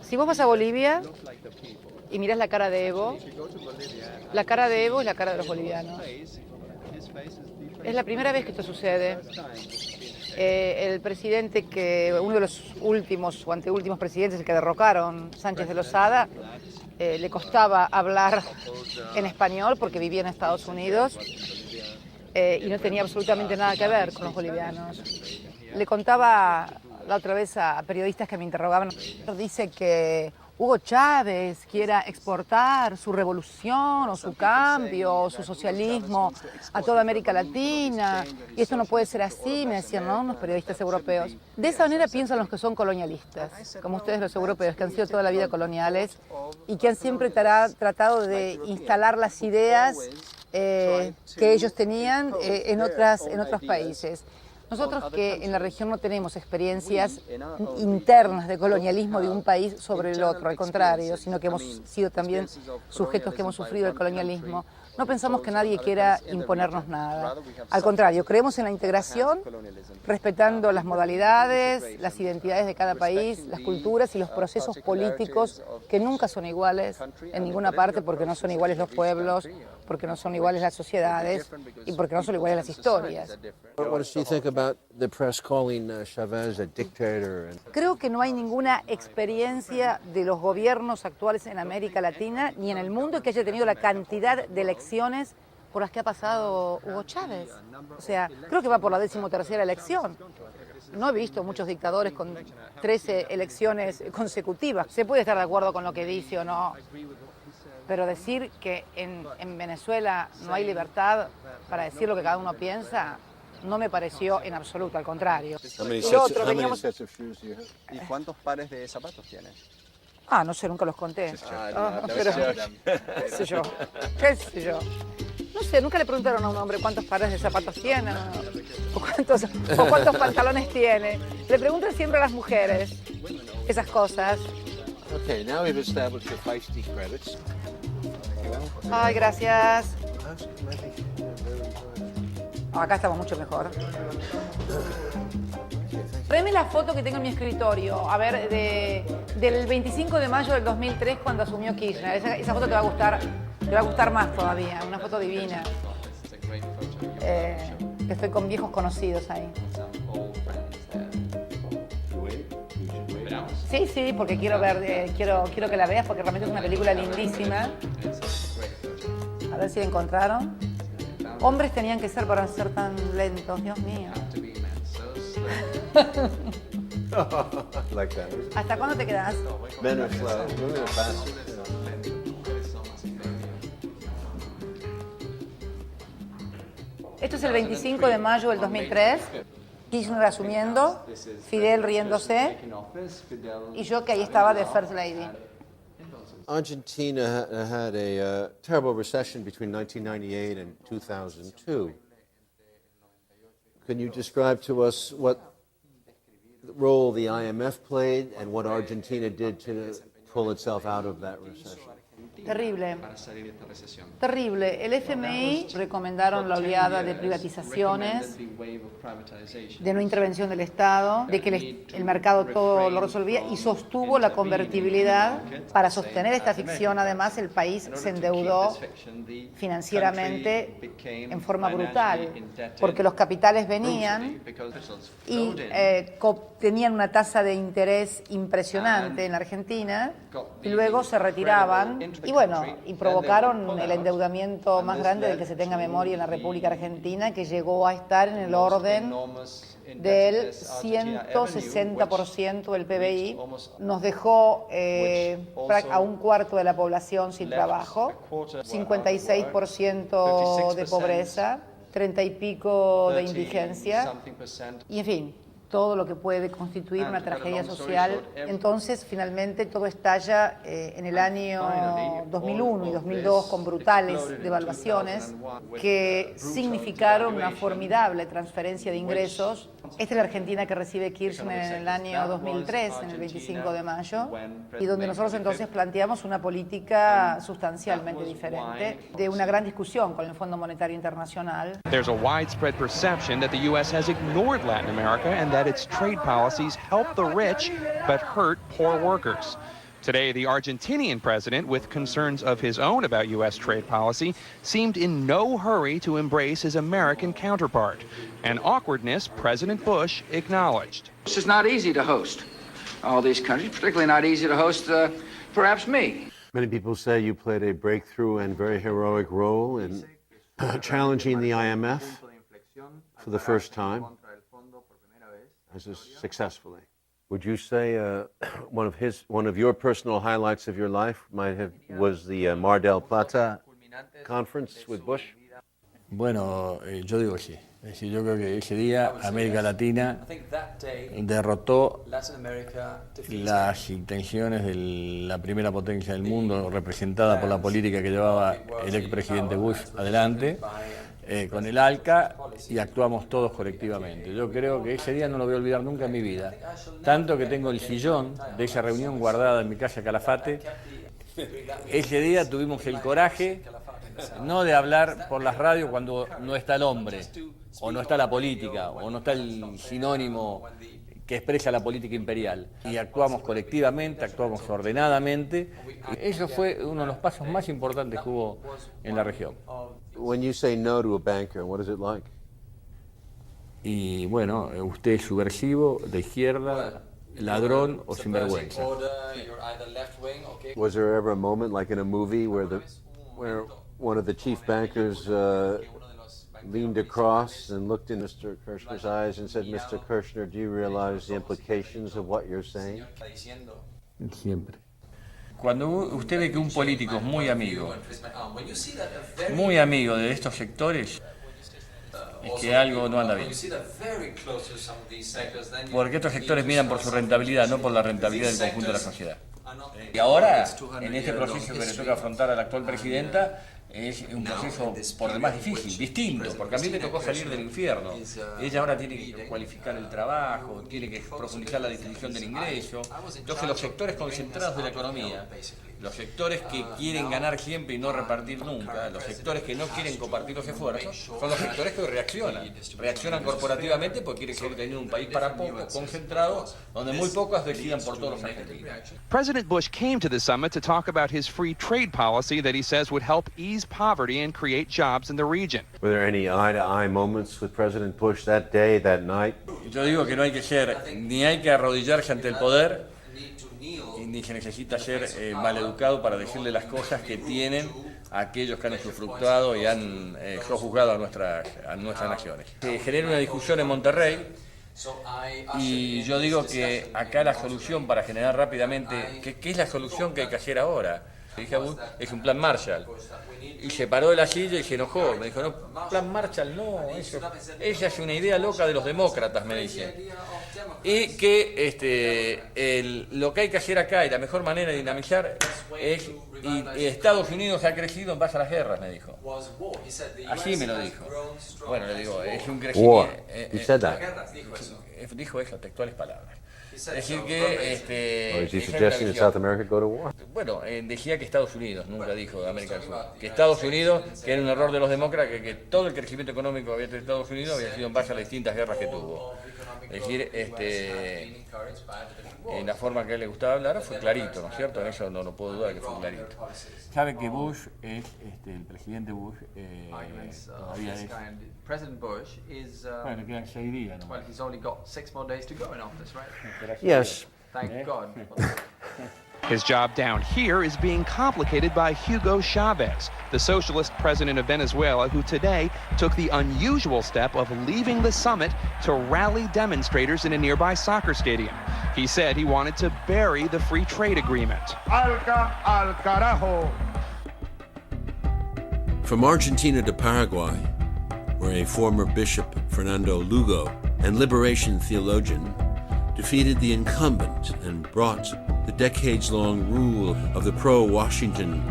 Si vos vas a Bolivia y mirás la cara de Evo es la cara de los bolivianos. Es la primera vez que esto sucede. El presidente uno de los últimos o anteúltimos presidentes que derrocaron, Sánchez de Lozada, le costaba hablar en español porque vivía en Estados Unidos y no tenía absolutamente nada que ver con los bolivianos. Le contaba la otra vez a periodistas que me interrogaban, dice que Hugo Chávez quiera exportar su revolución o su cambio o su socialismo a toda América Latina y esto no puede ser así, me decían, ¿no?, los periodistas europeos. De esa manera piensan los que son colonialistas, como ustedes los europeos, que han sido toda la vida coloniales y que han siempre tratado de instalar las ideas que ellos tenían en otros países. Nosotros que en la región no tenemos experiencias internas de colonialismo de un país sobre el otro, al contrario, sino que hemos sido también sujetos que hemos sufrido el colonialismo, no pensamos que nadie quiera imponernos nada. Al contrario, creemos en la integración, respetando las modalidades, las identidades de cada país, las culturas y los procesos políticos que nunca son iguales en ninguna parte porque no son iguales los pueblos, porque no son iguales las sociedades y porque no son iguales las historias. What does she think about the press calling Chavez a dictator? Creo que no hay ninguna experiencia de los gobiernos actuales en América Latina ni en el mundo que haya tenido la cantidad de elecciones por las que ha pasado Hugo Chávez. O sea, creo que va por la 13ª elección. No he visto muchos dictadores con 13 elecciones consecutivas. Se puede estar de acuerdo con lo que dice o no, pero decir que en Venezuela no hay libertad para decir lo que cada uno piensa, no me pareció en absoluto, al contrario. ¿Y cuántos pares de zapatos tienes? Ah, no sé, nunca los conté. Pero, qué sé yo. No sé, nunca le preguntaron a un hombre cuántos pares de zapatos tiene o cuántos pantalones tiene. Le preguntan siempre a las mujeres esas cosas. Okay, now we've established your feisty credits. Ay, gracias. Acá estamos mucho mejor. Tráeme la foto que tengo en mi escritorio, a ver, del 25 de mayo del 2003 cuando asumió Kirchner. Esa foto te va a gustar más todavía, una foto divina. Que estoy con viejos conocidos ahí. Sí, porque quiero que la veas porque realmente es una película lindísima. A ver si la encontraron. Hombres tenían que ser para ser tan lentos, Dios mío. ¿Hasta cuándo te quedas? Men are slow, women are fast. Esto es el 25 de mayo del 2003. Kirchner asumiendo, Fidel riéndose y yo que ahí estaba de First Lady. Argentina had a terrible recession between 1998 and 2002. Can you describe to us what role the IMF played and what Argentina did to pull itself out of that recession? Terrible. para salir de esta recesión. Terrible. El FMI recomendaron la oleada de privatizaciones, de no intervención del Estado, de que el mercado todo lo resolvía y sostuvo la convertibilidad. Para sostener esta ficción, además, el país se endeudó financieramente en forma brutal, porque los capitales venían y tenían una tasa de interés impresionante en la Argentina y luego se retiraban y provocaron el endeudamiento más grande del que se tenga memoria en la República Argentina, que llegó a estar en el orden del 160% del PBI, nos dejó a un cuarto de la población sin trabajo, 56% de pobreza, 30 y pico de indigencia, y en fin, todo lo que puede constituir una tragedia social. Entonces, finalmente, todo estalla en el año 2001 y 2002 con brutales devaluaciones que significaron una formidable transferencia de ingresos. Esta es la Argentina que recibe Kirchner en el año 2003, en el 25 de mayo, y donde nosotros entonces planteamos una política sustancialmente diferente, de una gran discusión con el Fondo Monetario Internacional. There's a widespread perception that the U.S. has ignored Latin America and that its trade policies help the rich but hurt poor workers. Today, the Argentinian president, with concerns of his own about U.S. trade policy, seemed in no hurry to embrace his American counterpart, an awkwardness President Bush acknowledged. It's just not easy to host all these countries, particularly not easy to host perhaps me. Many people say you played a breakthrough and very heroic role in challenging the IMF for the first time, successfully. Would you say one of your personal highlights of your life was the Mar del Plata conference with Bush? Bueno, yo digo que sí. Es decir, yo creo que ese día América Latina derrotó las intenciones de la primera potencia del mundo, representada por la política que llevaba el expresidente Bush adelante, con el ALCA, y actuamos todos colectivamente. Yo creo que ese día no lo voy a olvidar nunca en mi vida. Tanto que tengo el sillón de esa reunión guardada en mi casa Calafate. Ese día tuvimos el coraje no de hablar por las radios cuando no está el hombre, o no está la política, o no está el sinónimo que expresa la política imperial. Y actuamos colectivamente, actuamos ordenadamente. Eso fue uno de los pasos más importantes que hubo en la región. When you say no to a banker, what is it like? Y bueno, usted es subversivo, de izquierda, ladrón o sinvergüenza. Was there ever a moment, like in a movie, where one of the chief bankers leaned across and looked in Mr. Kirchner's eyes and said, "Mr. Kirchner, do you realize the implications of what you're saying?" Siempre. Cuando usted ve que un político es muy amigo de estos sectores, es que algo no anda bien. Porque estos sectores miran por su rentabilidad, no por la rentabilidad del conjunto de la sociedad. Y ahora, en este proceso que le toca afrontar a la actual presidenta, es un proceso por demás difícil, distinto, porque a mí me tocó salir del infierno. Ella ahora tiene que cualificar el trabajo, tiene que profundizar la distribución del ingreso. Entonces los sectores concentrados de la economía, los sectores que quieren ganar siempre y no repartir nunca, los sectores que no quieren compartir los esfuerzos, son los sectores que reaccionan corporativamente porque quieren seguir teniendo un país para pocos, concentrado, donde muy pocos decidan por todos los argentinos. President Bush came to the summit to talk about his free trade policy that he says would help ease poverty and create jobs in the region. Were there any eye-to-eye moments with President Bush that day, that night? Yo digo que no hay que ser, ni hay que arrodillarse ante el poder, ni se necesita ser maleducado para decirle las cosas que tienen a aquellos que han usufructuado y han sojuzgado a nuestras naciones. Se genera una discusión en Monterrey y yo digo que acá la solución para generar rápidamente, ¿qué es la solución que hay que hacer ahora? Dije, es un plan Marshall. Y se paró de la silla y se enojó. Me dijo, no, plan Marshall no, esa es una idea loca de los demócratas, me dice. Y que lo que hay que hacer acá y la mejor manera de dinamizar es, y Estados Unidos ha crecido en base a las guerras, me dijo. Así me lo dijo. Bueno, le digo, es un crecimiento. He said that. Dijo eso, textuales palabras. Es decir que Or is he suggesting that South America go to war? Bueno, decía que Estados Unidos, nunca dijo América del Sur. Que Estados Unidos, que era un error de los demócratas, que todo el crecimiento económico había tenido Estados Unidos había sido en base a las distintas guerras que tuvo. Es decir, en la forma que a él le gustaba hablar fue clarito, ¿no es cierto? En eso no puedo dudar que fue clarito. Sabe que Bush es, el presidente Bush, todavía es... President Bush is, bueno, quedan 6 días, ¿no? well, he's only got 6 more days to go in office, right? Yes. Thank God. His job down here is being complicated by Hugo Chavez, the socialist president of Venezuela, who today took the unusual step of leaving the summit to rally demonstrators in a nearby soccer stadium. He said he wanted to bury the free trade agreement. Al carajo. From Argentina to Paraguay, where a former bishop, Fernando Lugo, and liberation theologian defeated the incumbent and brought the decades-long rule of the pro-Washington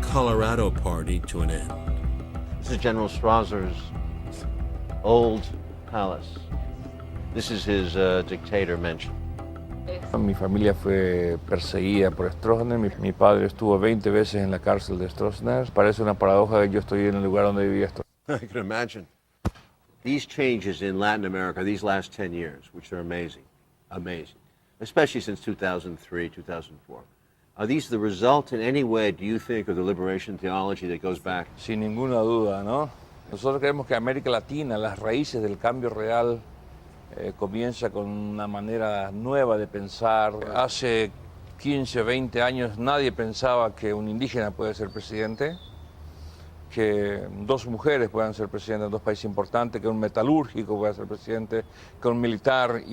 Colorado Party to an end. This is General Strausser's old palace. This is his dictator mansion. Mi familia fue perseguida por Stroessner. Mi padre estuvo 20 veces en la cárcel de Stroessner. Parece una paradoja que yo estoy en el lugar donde vivía Stroessner. I can imagine. These changes in Latin America, these last 10 years, which are amazing, especially since 2003, 2004. Are these the result in any way, do you think, of the liberation theology that goes back? Sin ninguna duda, ¿no? Nosotros creemos que América Latina, las raíces del cambio real, comienza con una manera nueva de pensar. Hace 15, 20 años nadie pensaba que un indígena puede ser presidente, que 2 mujeres puedan ser presidentes en 2 países importantes, que un metalúrgico pueda ser presidente, que un militar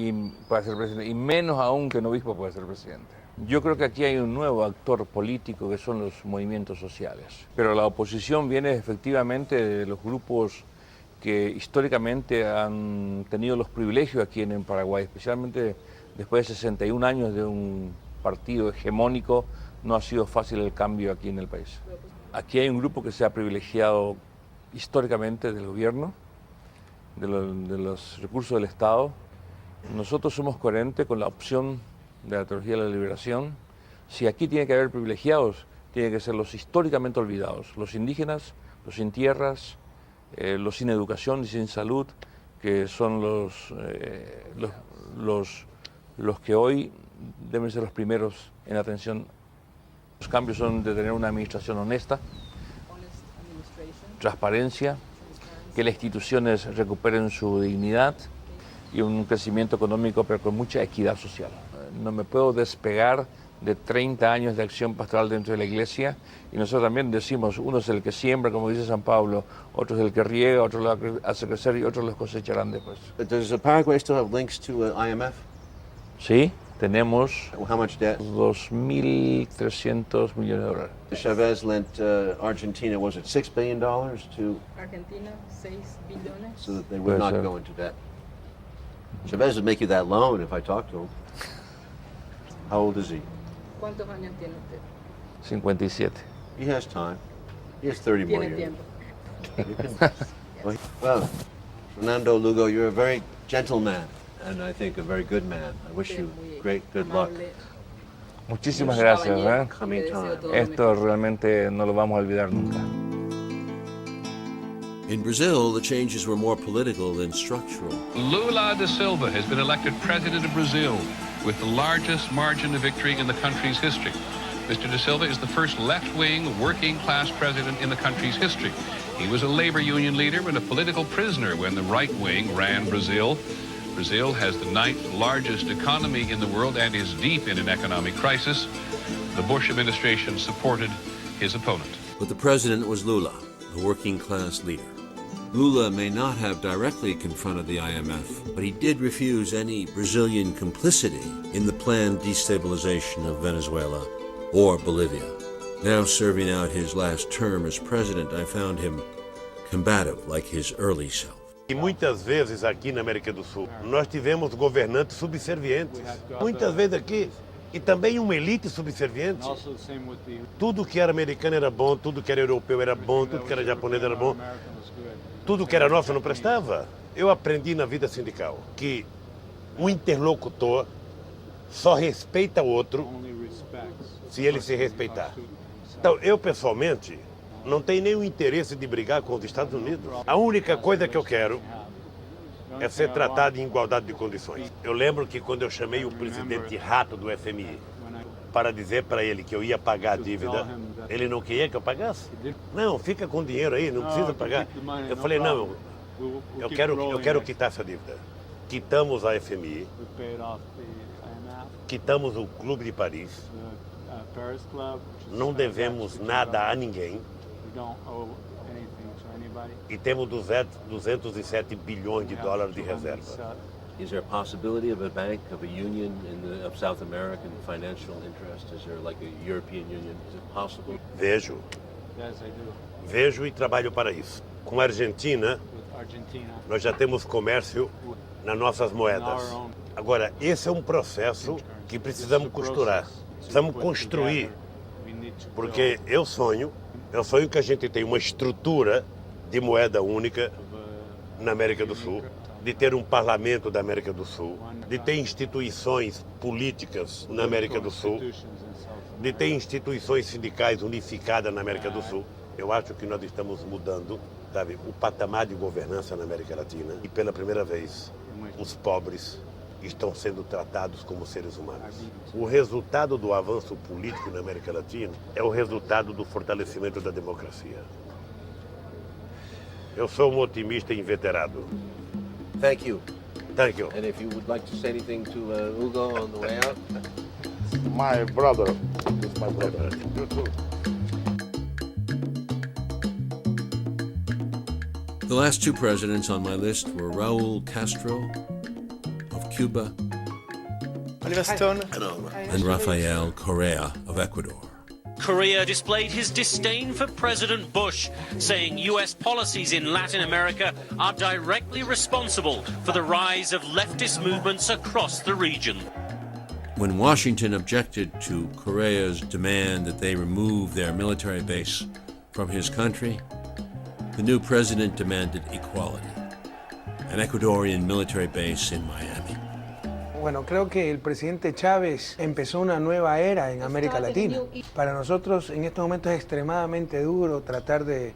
pueda ser presidente, y menos aún que un obispo pueda ser presidente. Yo creo que aquí hay un nuevo actor político que son los movimientos sociales. Pero la oposición viene efectivamente de los grupos que históricamente han tenido los privilegios aquí en Paraguay, especialmente después de 61 años de un partido hegemónico, no ha sido fácil el cambio aquí en el país. Aquí hay un grupo que se ha privilegiado históricamente del gobierno, de los recursos del Estado. Nosotros somos coherentes con la opción de la teología de la liberación. Si aquí tiene que haber privilegiados, tienen que ser los históricamente olvidados, los indígenas, los sin tierras, los sin educación y sin salud, que son los que hoy deben ser los primeros en atención. Los cambios son de tener una administración honesta, transparencia, que las instituciones recuperen su dignidad y un crecimiento económico, pero con mucha equidad social. No me puedo despegar de 30 años de acción pastoral dentro de la iglesia, y nosotros también decimos, uno es el que siembra, como dice San Pablo, otro es el que riega, otro lo hace crecer y otros los cosecharán después. Does Paraguay still have links to IMF? Sí, tenemos How much debt? 2.300 millones de dólares. Chavez lent Argentina, was it $6 billion to Argentina, 6 billones. so that they would not go into debt? Chavez would make you that loan if I talked to him. How old is he? ¿Cuántos años tiene usted? 57. He has time. He has 30 more Tiene years. tiempo. Well, Fernando Lugo, you're a very gentle man, and I think a very good man. I wish you great good luck. Muchísimas gracias. Coming time. Esto realmente no lo vamos a olvidar nunca. In Brazil, the changes were more political than structural. Lula da Silva has been elected president of Brazil with the largest margin of victory in the country's history. Mr. da Silva is the first left-wing, working-class president in the country's history. He was a labor union leader and a political prisoner when the right wing ran Brazil. Brazil has the 9th largest economy in the world and is deep in an economic crisis. The Bush administration supported his opponent. But the president was Lula, a working-class leader. Lula may not have directly confronted the IMF, but he did refuse any Brazilian complicity in the planned destabilization of Venezuela or Bolivia. Now serving out his last term as president, I found him combative like his early self. E muitas vezes aqui na América do Sul, nós tivemos governantes subservientes. Muitas vezes aqui, e também uma elite subserviente. Tudo que era americano era bom, tudo que era europeu era bom, tudo que era japonês era bom. Tudo que era nosso não prestava. Eu aprendi na vida sindical que um interlocutor só respeita o outro se ele se respeitar. Então, eu pessoalmente não tenho nenhum interesse de brigar com os Estados Unidos. A única coisa que eu quero é ser tratado em igualdade de condições. Eu lembro que quando eu chamei o presidente rato do FMI para dizer para ele que eu ia pagar a dívida, ele não queria que eu pagasse. Não, fica com o dinheiro aí, não precisa pagar. Eu falei, não, eu quero quitar essa dívida. Quitamos a FMI, quitamos o Clube de Paris, não devemos nada a ninguém e temos 207 bilhões de dólares de reserva. Is there a possibility of a bank, of a union of South American financial interest? Is there like a European Union? Is it possible? Vejo. Vejo e trabalho para isso. Com a Argentina, nós já temos comércio nas nossas moedas. Agora, esse é um processo que precisamos costurar. Precisamos construir. Porque eu sonho que a gente tenha uma estrutura de moeda única na América do Sul, de ter um parlamento da América do Sul, de ter instituições políticas na América do Sul, de ter instituições sindicais unificadas na América do Sul. Eu acho que nós estamos mudando, sabe, o patamar de governança na América Latina e pela primeira vez os pobres estão sendo tratados como seres humanos. O resultado do avanço político na América Latina é o resultado do fortalecimento da democracia. Eu sou um otimista inveterado. Thank you. Thank you. And if you would like to say anything to Hugo on the way out? My brother. It's my brother. You too. The last two presidents on my list were Raul Castro of Cuba Oliver Stone and Rafael Correa of Ecuador. Correa displayed his disdain for President Bush, saying U.S. policies in Latin America are directly responsible for the rise of leftist movements across the region. When Washington objected to Correa's demand that they remove their military base from his country, the new president demanded equality, an Ecuadorian military base in Miami. Bueno, creo que el presidente Chávez empezó una nueva era en América Latina. Para nosotros en estos momentos es extremadamente duro tratar de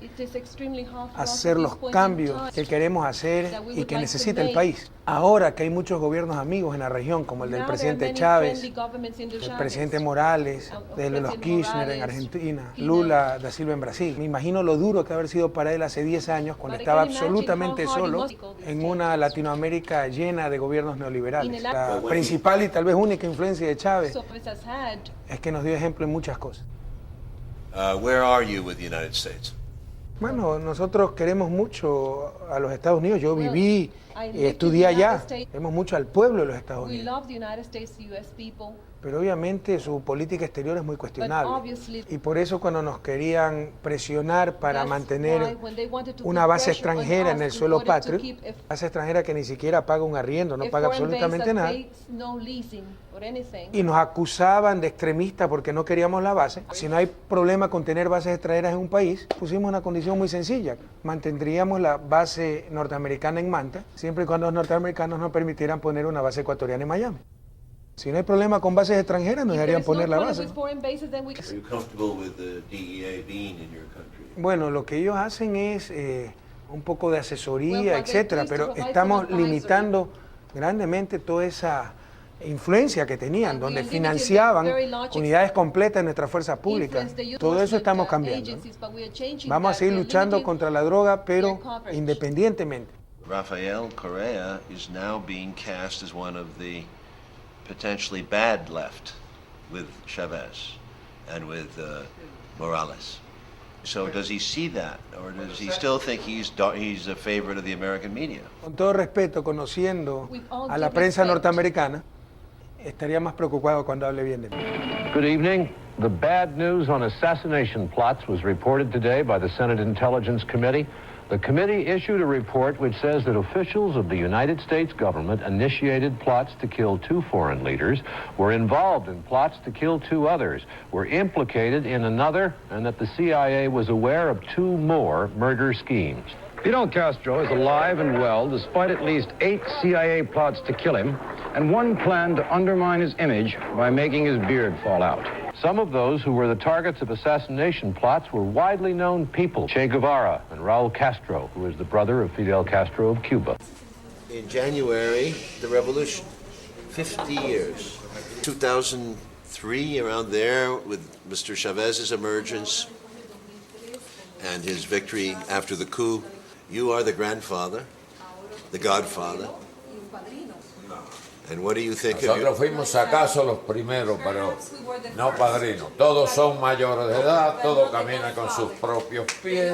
hacer los cambios que queremos hacer y que necesita el país. Ahora que hay muchos gobiernos amigos en la región, como el del presidente Chávez, el presidente Morales, de los Kirchner en Argentina, Lula da Silva en Brasil. Me imagino lo duro que haber sido para él hace 10 años, cuando estaba absolutamente solo en una Latinoamérica llena de gobiernos neoliberales. La principal y tal vez única influencia de Chávez es que nos dio ejemplo en muchas cosas. Where are you with the United States? Bueno, nosotros queremos mucho a los Estados Unidos. Yo viví y estudié allá. Queremos mucho al pueblo de los Estados Unidos. Pero obviamente su política exterior es muy cuestionable. Y por eso cuando nos querían presionar para mantener una base extranjera en el suelo patrio, base extranjera que ni siquiera paga un arriendo, no paga absolutamente nada, y nos acusaban de extremistas porque no queríamos la base. Si no hay problema con tener bases extranjeras en un país, pusimos una condición muy sencilla. Mantendríamos la base norteamericana en Manta, siempre y cuando los norteamericanos nos permitieran poner una base ecuatoriana en Miami. Si no hay problema con bases extranjeras, nos dejarían poner la base. Bueno, lo que ellos hacen es un poco de asesoría, etcétera, pero estamos limitando grandemente toda esa influencia que tenían, donde financiaban unidades completas de nuestras fuerzas públicas. Todo eso estamos cambiando. Vamos a seguir luchando contra la droga, pero independientemente. Rafael Correa is now being cast as one of the potentially bad left with Chavez and with Morales. So does he see that, or does he still think he's a favorite of the American media? Con todo respeto, conociendo a la prensa norteamericana, estaría más preocupado cuando hable bien de mí. Good evening. The bad news on assassination plots was reported today by the Senate Intelligence Committee. The committee issued a report which says that officials of the United States government initiated plots to kill 2 foreign leaders, were involved in plots to kill 2 others, were implicated in another, and that the CIA was aware of 2 more murder schemes. Fidel Castro is alive and well, despite at least 8 CIA plots to kill him, and one plan to undermine his image by making his beard fall out. Some of those who were the targets of assassination plots were widely known people. Che Guevara and Raul Castro, who is the brother of Fidel Castro of Cuba. In January, the revolution, 50 years. 2003, around there, with Mr. Chavez's emergence and his victory after the coup, you are the grandfather, the godfather. And what do you think Nosotros fuimos acaso los primeros, pero no padrinos. Todos son mayores de edad, todos caminan con sus propios pies,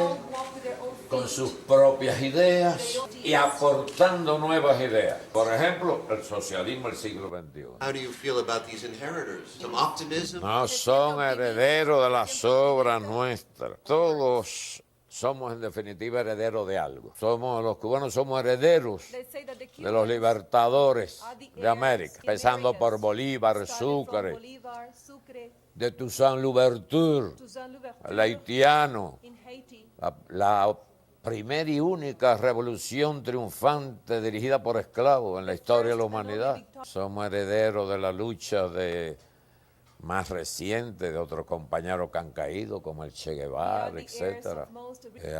con sus propias ideas y aportando nuevas ideas. Por ejemplo, el socialismo del siglo XXI. How do you feel about these inheritors? Some optimism? No son herederos de las obras nuestras. Todos somos en definitiva herederos de algo. Los cubanos somos herederos de los libertadores de América, empezando por Bolívar, Sucre, de Toussaint Louverture, el haitiano, la primera y única revolución triunfante dirigida por esclavos en la historia de la humanidad. Somos herederos de la lucha más reciente de otros compañeros que han caído, como el Che Guevara, etc.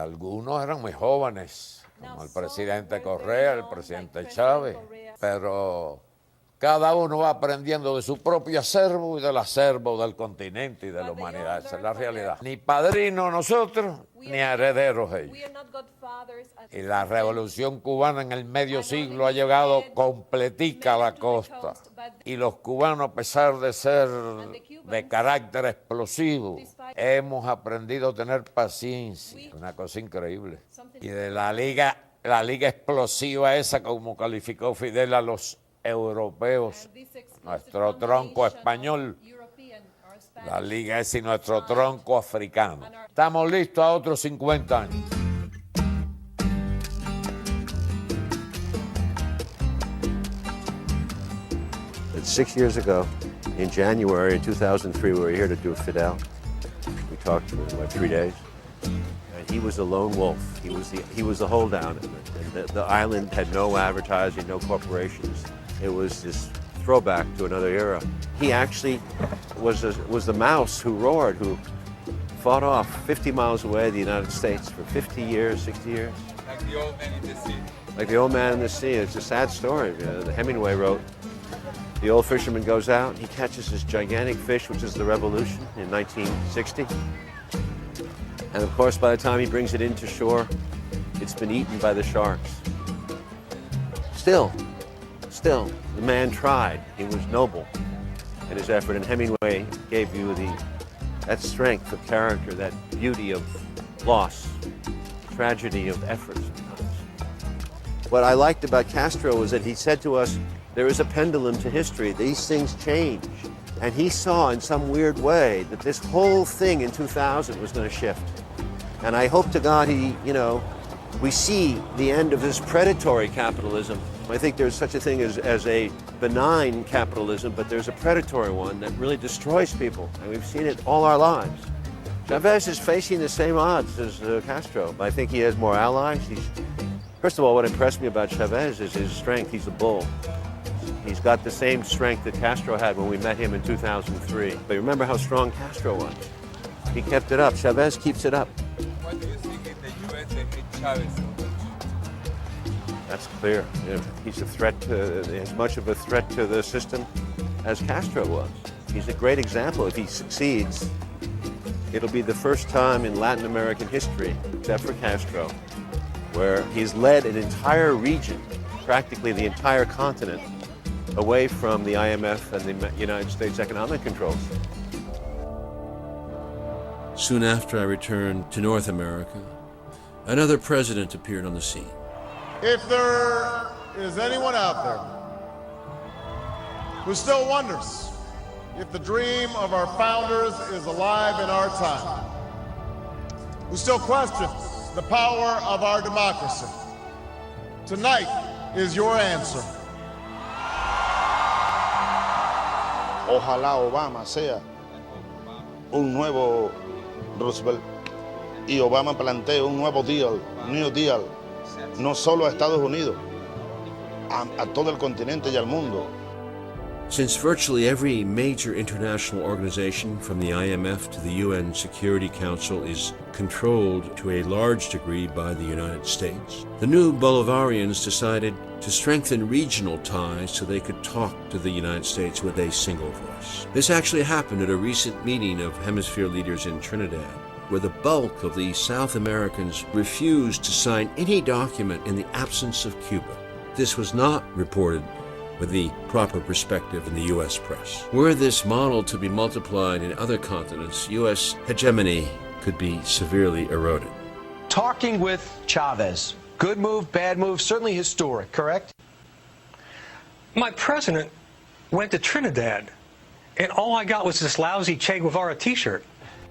Algunos eran muy jóvenes, como el presidente Correa, el presidente Chávez, pero cada uno va aprendiendo de su propio acervo y del acervo del continente y de la humanidad. Esa es la realidad. Ni padrinos nosotros, ni herederos ellos. Y la revolución cubana en el medio siglo ha llegado completica a la costa. Y los cubanos, a pesar de ser de carácter explosivo, hemos aprendido a tener paciencia. Una cosa increíble. Y de la liga explosiva esa, como calificó Fidel a los europeos, nuestro tronco español, la liga es y nuestro tronco africano. Estamos listos a otros 50 años. It's 6 years ago, in January in 2003, we were here to do Fidel. We talked for like 3 days. And he was a lone wolf. He was the holdout. And the island had no advertising, no corporations. It was this throwback to another era. He actually was the mouse who roared, who fought off 50 miles away the United States for 50 years, 60 years. Like the old man in the sea. Like the old man in the sea. It's a sad story. Hemingway wrote, the old fisherman goes out, he catches this gigantic fish, which is the revolution in 1960. And of course, by the time he brings it into shore, it's been eaten by the sharks. Still, the man tried. He was noble in his effort, and Hemingway gave you that strength of character, that beauty of loss, tragedy of effort sometimes. What I liked about Castro was that he said to us, there is a pendulum to history. These things change. And he saw in some weird way that this whole thing in 2000 was going to shift. And I hope to God we see the end of this predatory capitalism. I think there's such a thing as a benign capitalism, but there's a predatory one that really destroys people. And we've seen it all our lives. Chavez is facing the same odds as Castro. I think he has more allies. First of all, what impressed me about Chavez is his strength. He's a bull. He's got the same strength that Castro had when we met him in 2003. But remember how strong Castro was. He kept it up. Chavez keeps it up. What do you think in the U.S. they hate Chavez so much? That's clear. He's a threat as much of a threat to the system as Castro was. He's a great example. If he succeeds, it'll be the first time in Latin American history, except for Castro, where he's led an entire region, practically the entire continent, away from the IMF and the United States economic controls. Soon after I returned to North America, another president appeared on the scene. If there is anyone out there who still wonders if the dream of our founders is alive in our time, who still questions the power of our democracy, tonight is your answer. Ojalá Obama sea un nuevo Roosevelt y Obama plantee un nuevo deal, New Deal, no solo a Estados Unidos, a todo el continente y al mundo. Since virtually every major international organization, from the IMF to the UN Security Council, is controlled to a large degree by the United States, the new Bolivarians decided to strengthen regional ties so they could talk to the United States with a single voice. This actually happened at a recent meeting of hemisphere leaders in Trinidad, where the bulk of the South Americans refused to sign any document in the absence of Cuba. This was not reported with the proper perspective in the U.S. press. Were this model to be multiplied in other continents, U.S. hegemony could be severely eroded. Talking with Chavez. Good move, bad move, certainly historic, correct? My president went to Trinidad, and all I got was this lousy Che Guevara t-shirt.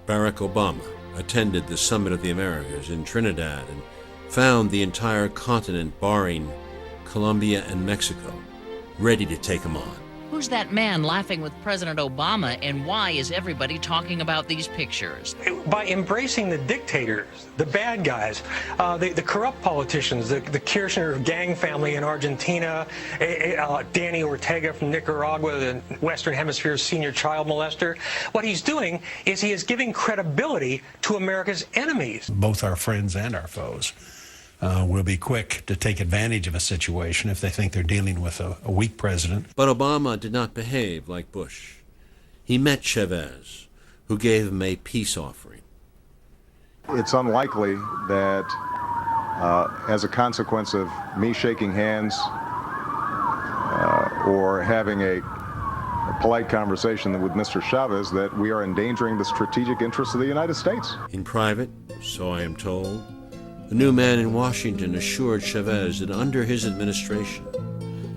Barack Obama attended the Summit of the Americas in Trinidad and found the entire continent, barring Colombia and Mexico, ready to take him on. Who's that man laughing with President Obama, and why is everybody talking about these pictures? By embracing the dictators, the bad guys, the corrupt politicians, the Kirchner gang family in Argentina, Danny Ortega from Nicaragua, the Western Hemisphere's senior child molester, what he's doing is he is giving credibility to America's enemies. Both our friends and our foes will be quick to take advantage of a situation if they think they're dealing with a weak president. But Obama did not behave like Bush. He met Chavez, who gave him a peace offering. It's unlikely that as a consequence of me shaking hands or having a polite conversation with Mr. Chavez, that we are endangering the strategic interests of the United States. In private, so I am told, the new man in Washington assured Chavez that under his administration,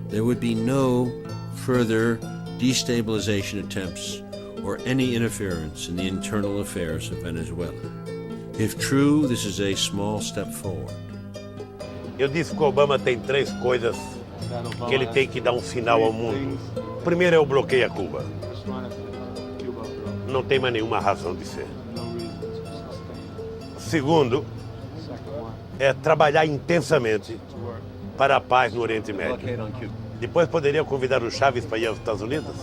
there would be no further destabilization attempts or any interference in the internal affairs of Venezuela. If true, this is a small step forward. Eu disse que o Obama tem 3 coisas que ele tem que dar sinal ao mundo. Primeiro é o bloqueio a Cuba. Não tem mais nenhuma razão de ser. Segundo, é trabalhar intensamente para a paz no Oriente Médio. Depois poderia convidar o Chávez para ir aos Estados Unidos?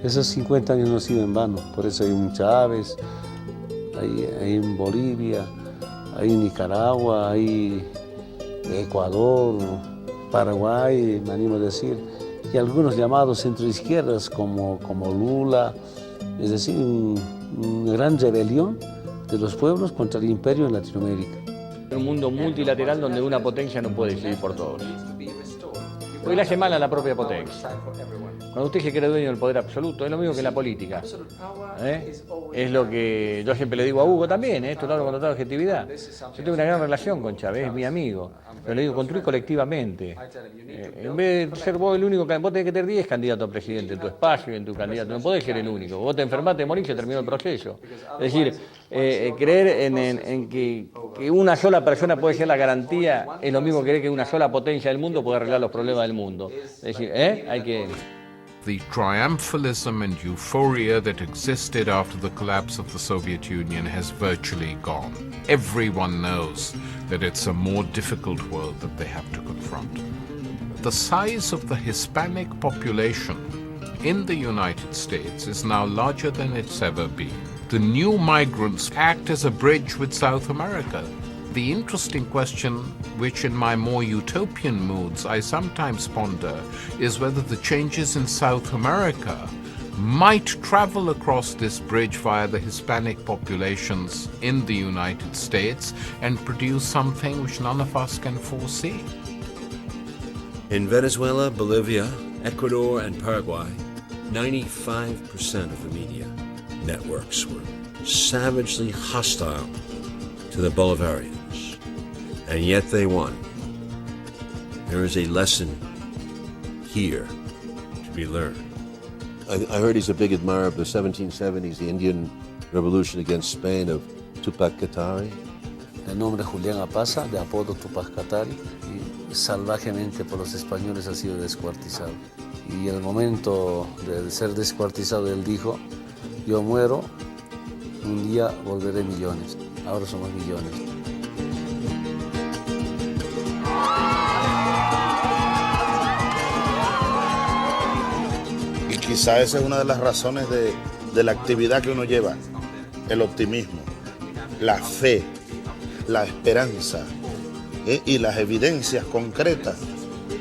Esos 50 años no han sido en vano, por eso hay un Chávez, hay en Bolivia, hay en Nicaragua, hay Ecuador, Paraguay, me animo a decir, y algunos llamados centroizquierdas como Lula, es decir, una gran rebelión de los pueblos contra el imperio en Latinoamérica. Un mundo multilateral donde una potencia no puede decidir por todos. Porque le hace mal a la propia potencia. Cuando usted se cree dueño del poder absoluto, es lo mismo que en la política. Es lo que yo siempre le digo a Hugo también, esto lo hablo con total objetividad. Yo tengo una gran relación con Chávez, es mi amigo. Pero le digo, construir colectivamente. En vez de ser vos el único, vos tenés que tener 10 candidatos a presidente en tu espacio, en tu candidato. No podés ser el único. Vos te enfermaste, te morís, se terminó el proceso. Es decir, creer en que una sola persona puede ser la garantía es lo mismo que creer que una sola potencia del mundo puede arreglar los problemas del mundo. Es decir, hay que... The triumphalism and euphoria that existed after the collapse of the Soviet Union has virtually gone. Everyone knows that it's a more difficult world that they have to confront. The size of the Hispanic population in the United States is now larger than it's ever been. The new migrants act as a bridge with South America. The interesting question, which in my more utopian moods I sometimes ponder, is whether the changes in South America might travel across this bridge via the Hispanic populations in the United States and produce something which none of us can foresee. In Venezuela, Bolivia, Ecuador, and Paraguay, 95% of the media networks were savagely hostile to the Bolivarians. And yet they won. There is a lesson here to be learned. I heard he's a big admirer of the 1770s, the Indian Revolution against Spain of Tupac Katari. De nombre Julián Apaza, de apodo Tupac Katari, y salvajemente por los españoles ha sido descuartizado. Y en el momento de ser descuartizado, él dijo, yo muero, un día volveré millones. Ahora somos millones. quizá esa es una de las razones de la actividad que uno lleva, el optimismo, la fe, la esperanza y las evidencias concretas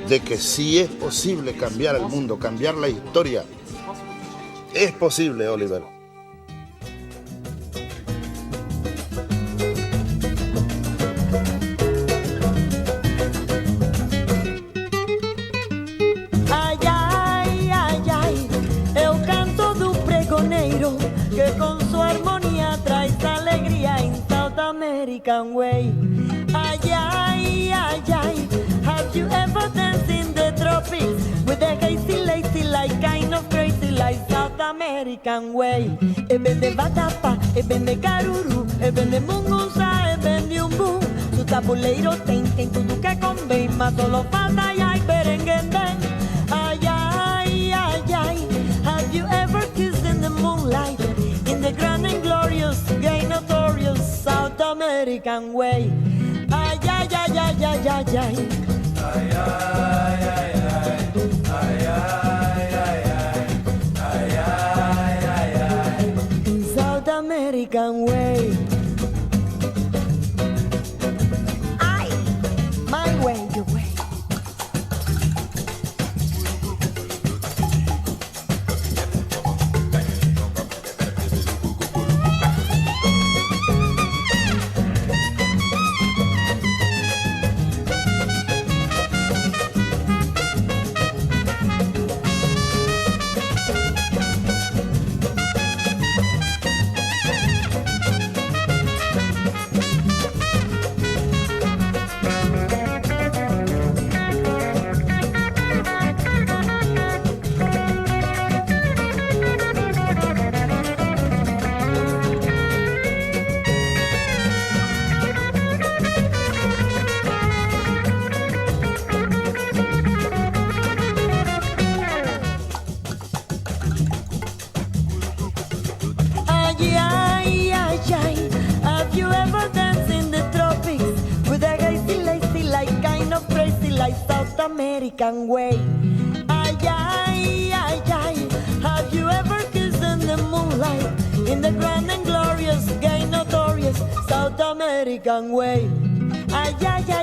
de que sí es posible cambiar el mundo, cambiar la historia. Es posible, Oliver. Ai, ai, ai, ai, é o canto do pregoneiro que com sua harmonia traz alegria em South American Way. Ai, ai, ai, ai, have you ever danced in the tropics with a hazy, lazy, like kind of crazy, like South American Way? E vem de vatapa, e vem de caruru, e vem de mungunza, e vem de umbu. Su tabuleiro tem tudo que convém, mas solo falta ai, ai, berenguendem. Ai, ai, ai, ai, have you ever kissed in the moonlight, in the grand and glorious, gay notorious South American Way? Ay, ay, ay, ay, ay, ay, ay. Ay, ay, ay, ay. Ay, ay, ay, ay. Ay, ay, ay, ay. South American Way. Ay, my way, your way. American Way. Ay, ay, ay, ay, have you ever kissed in the moonlight, in the grand and glorious, gay notorious South American Way? Ay, ay, ay.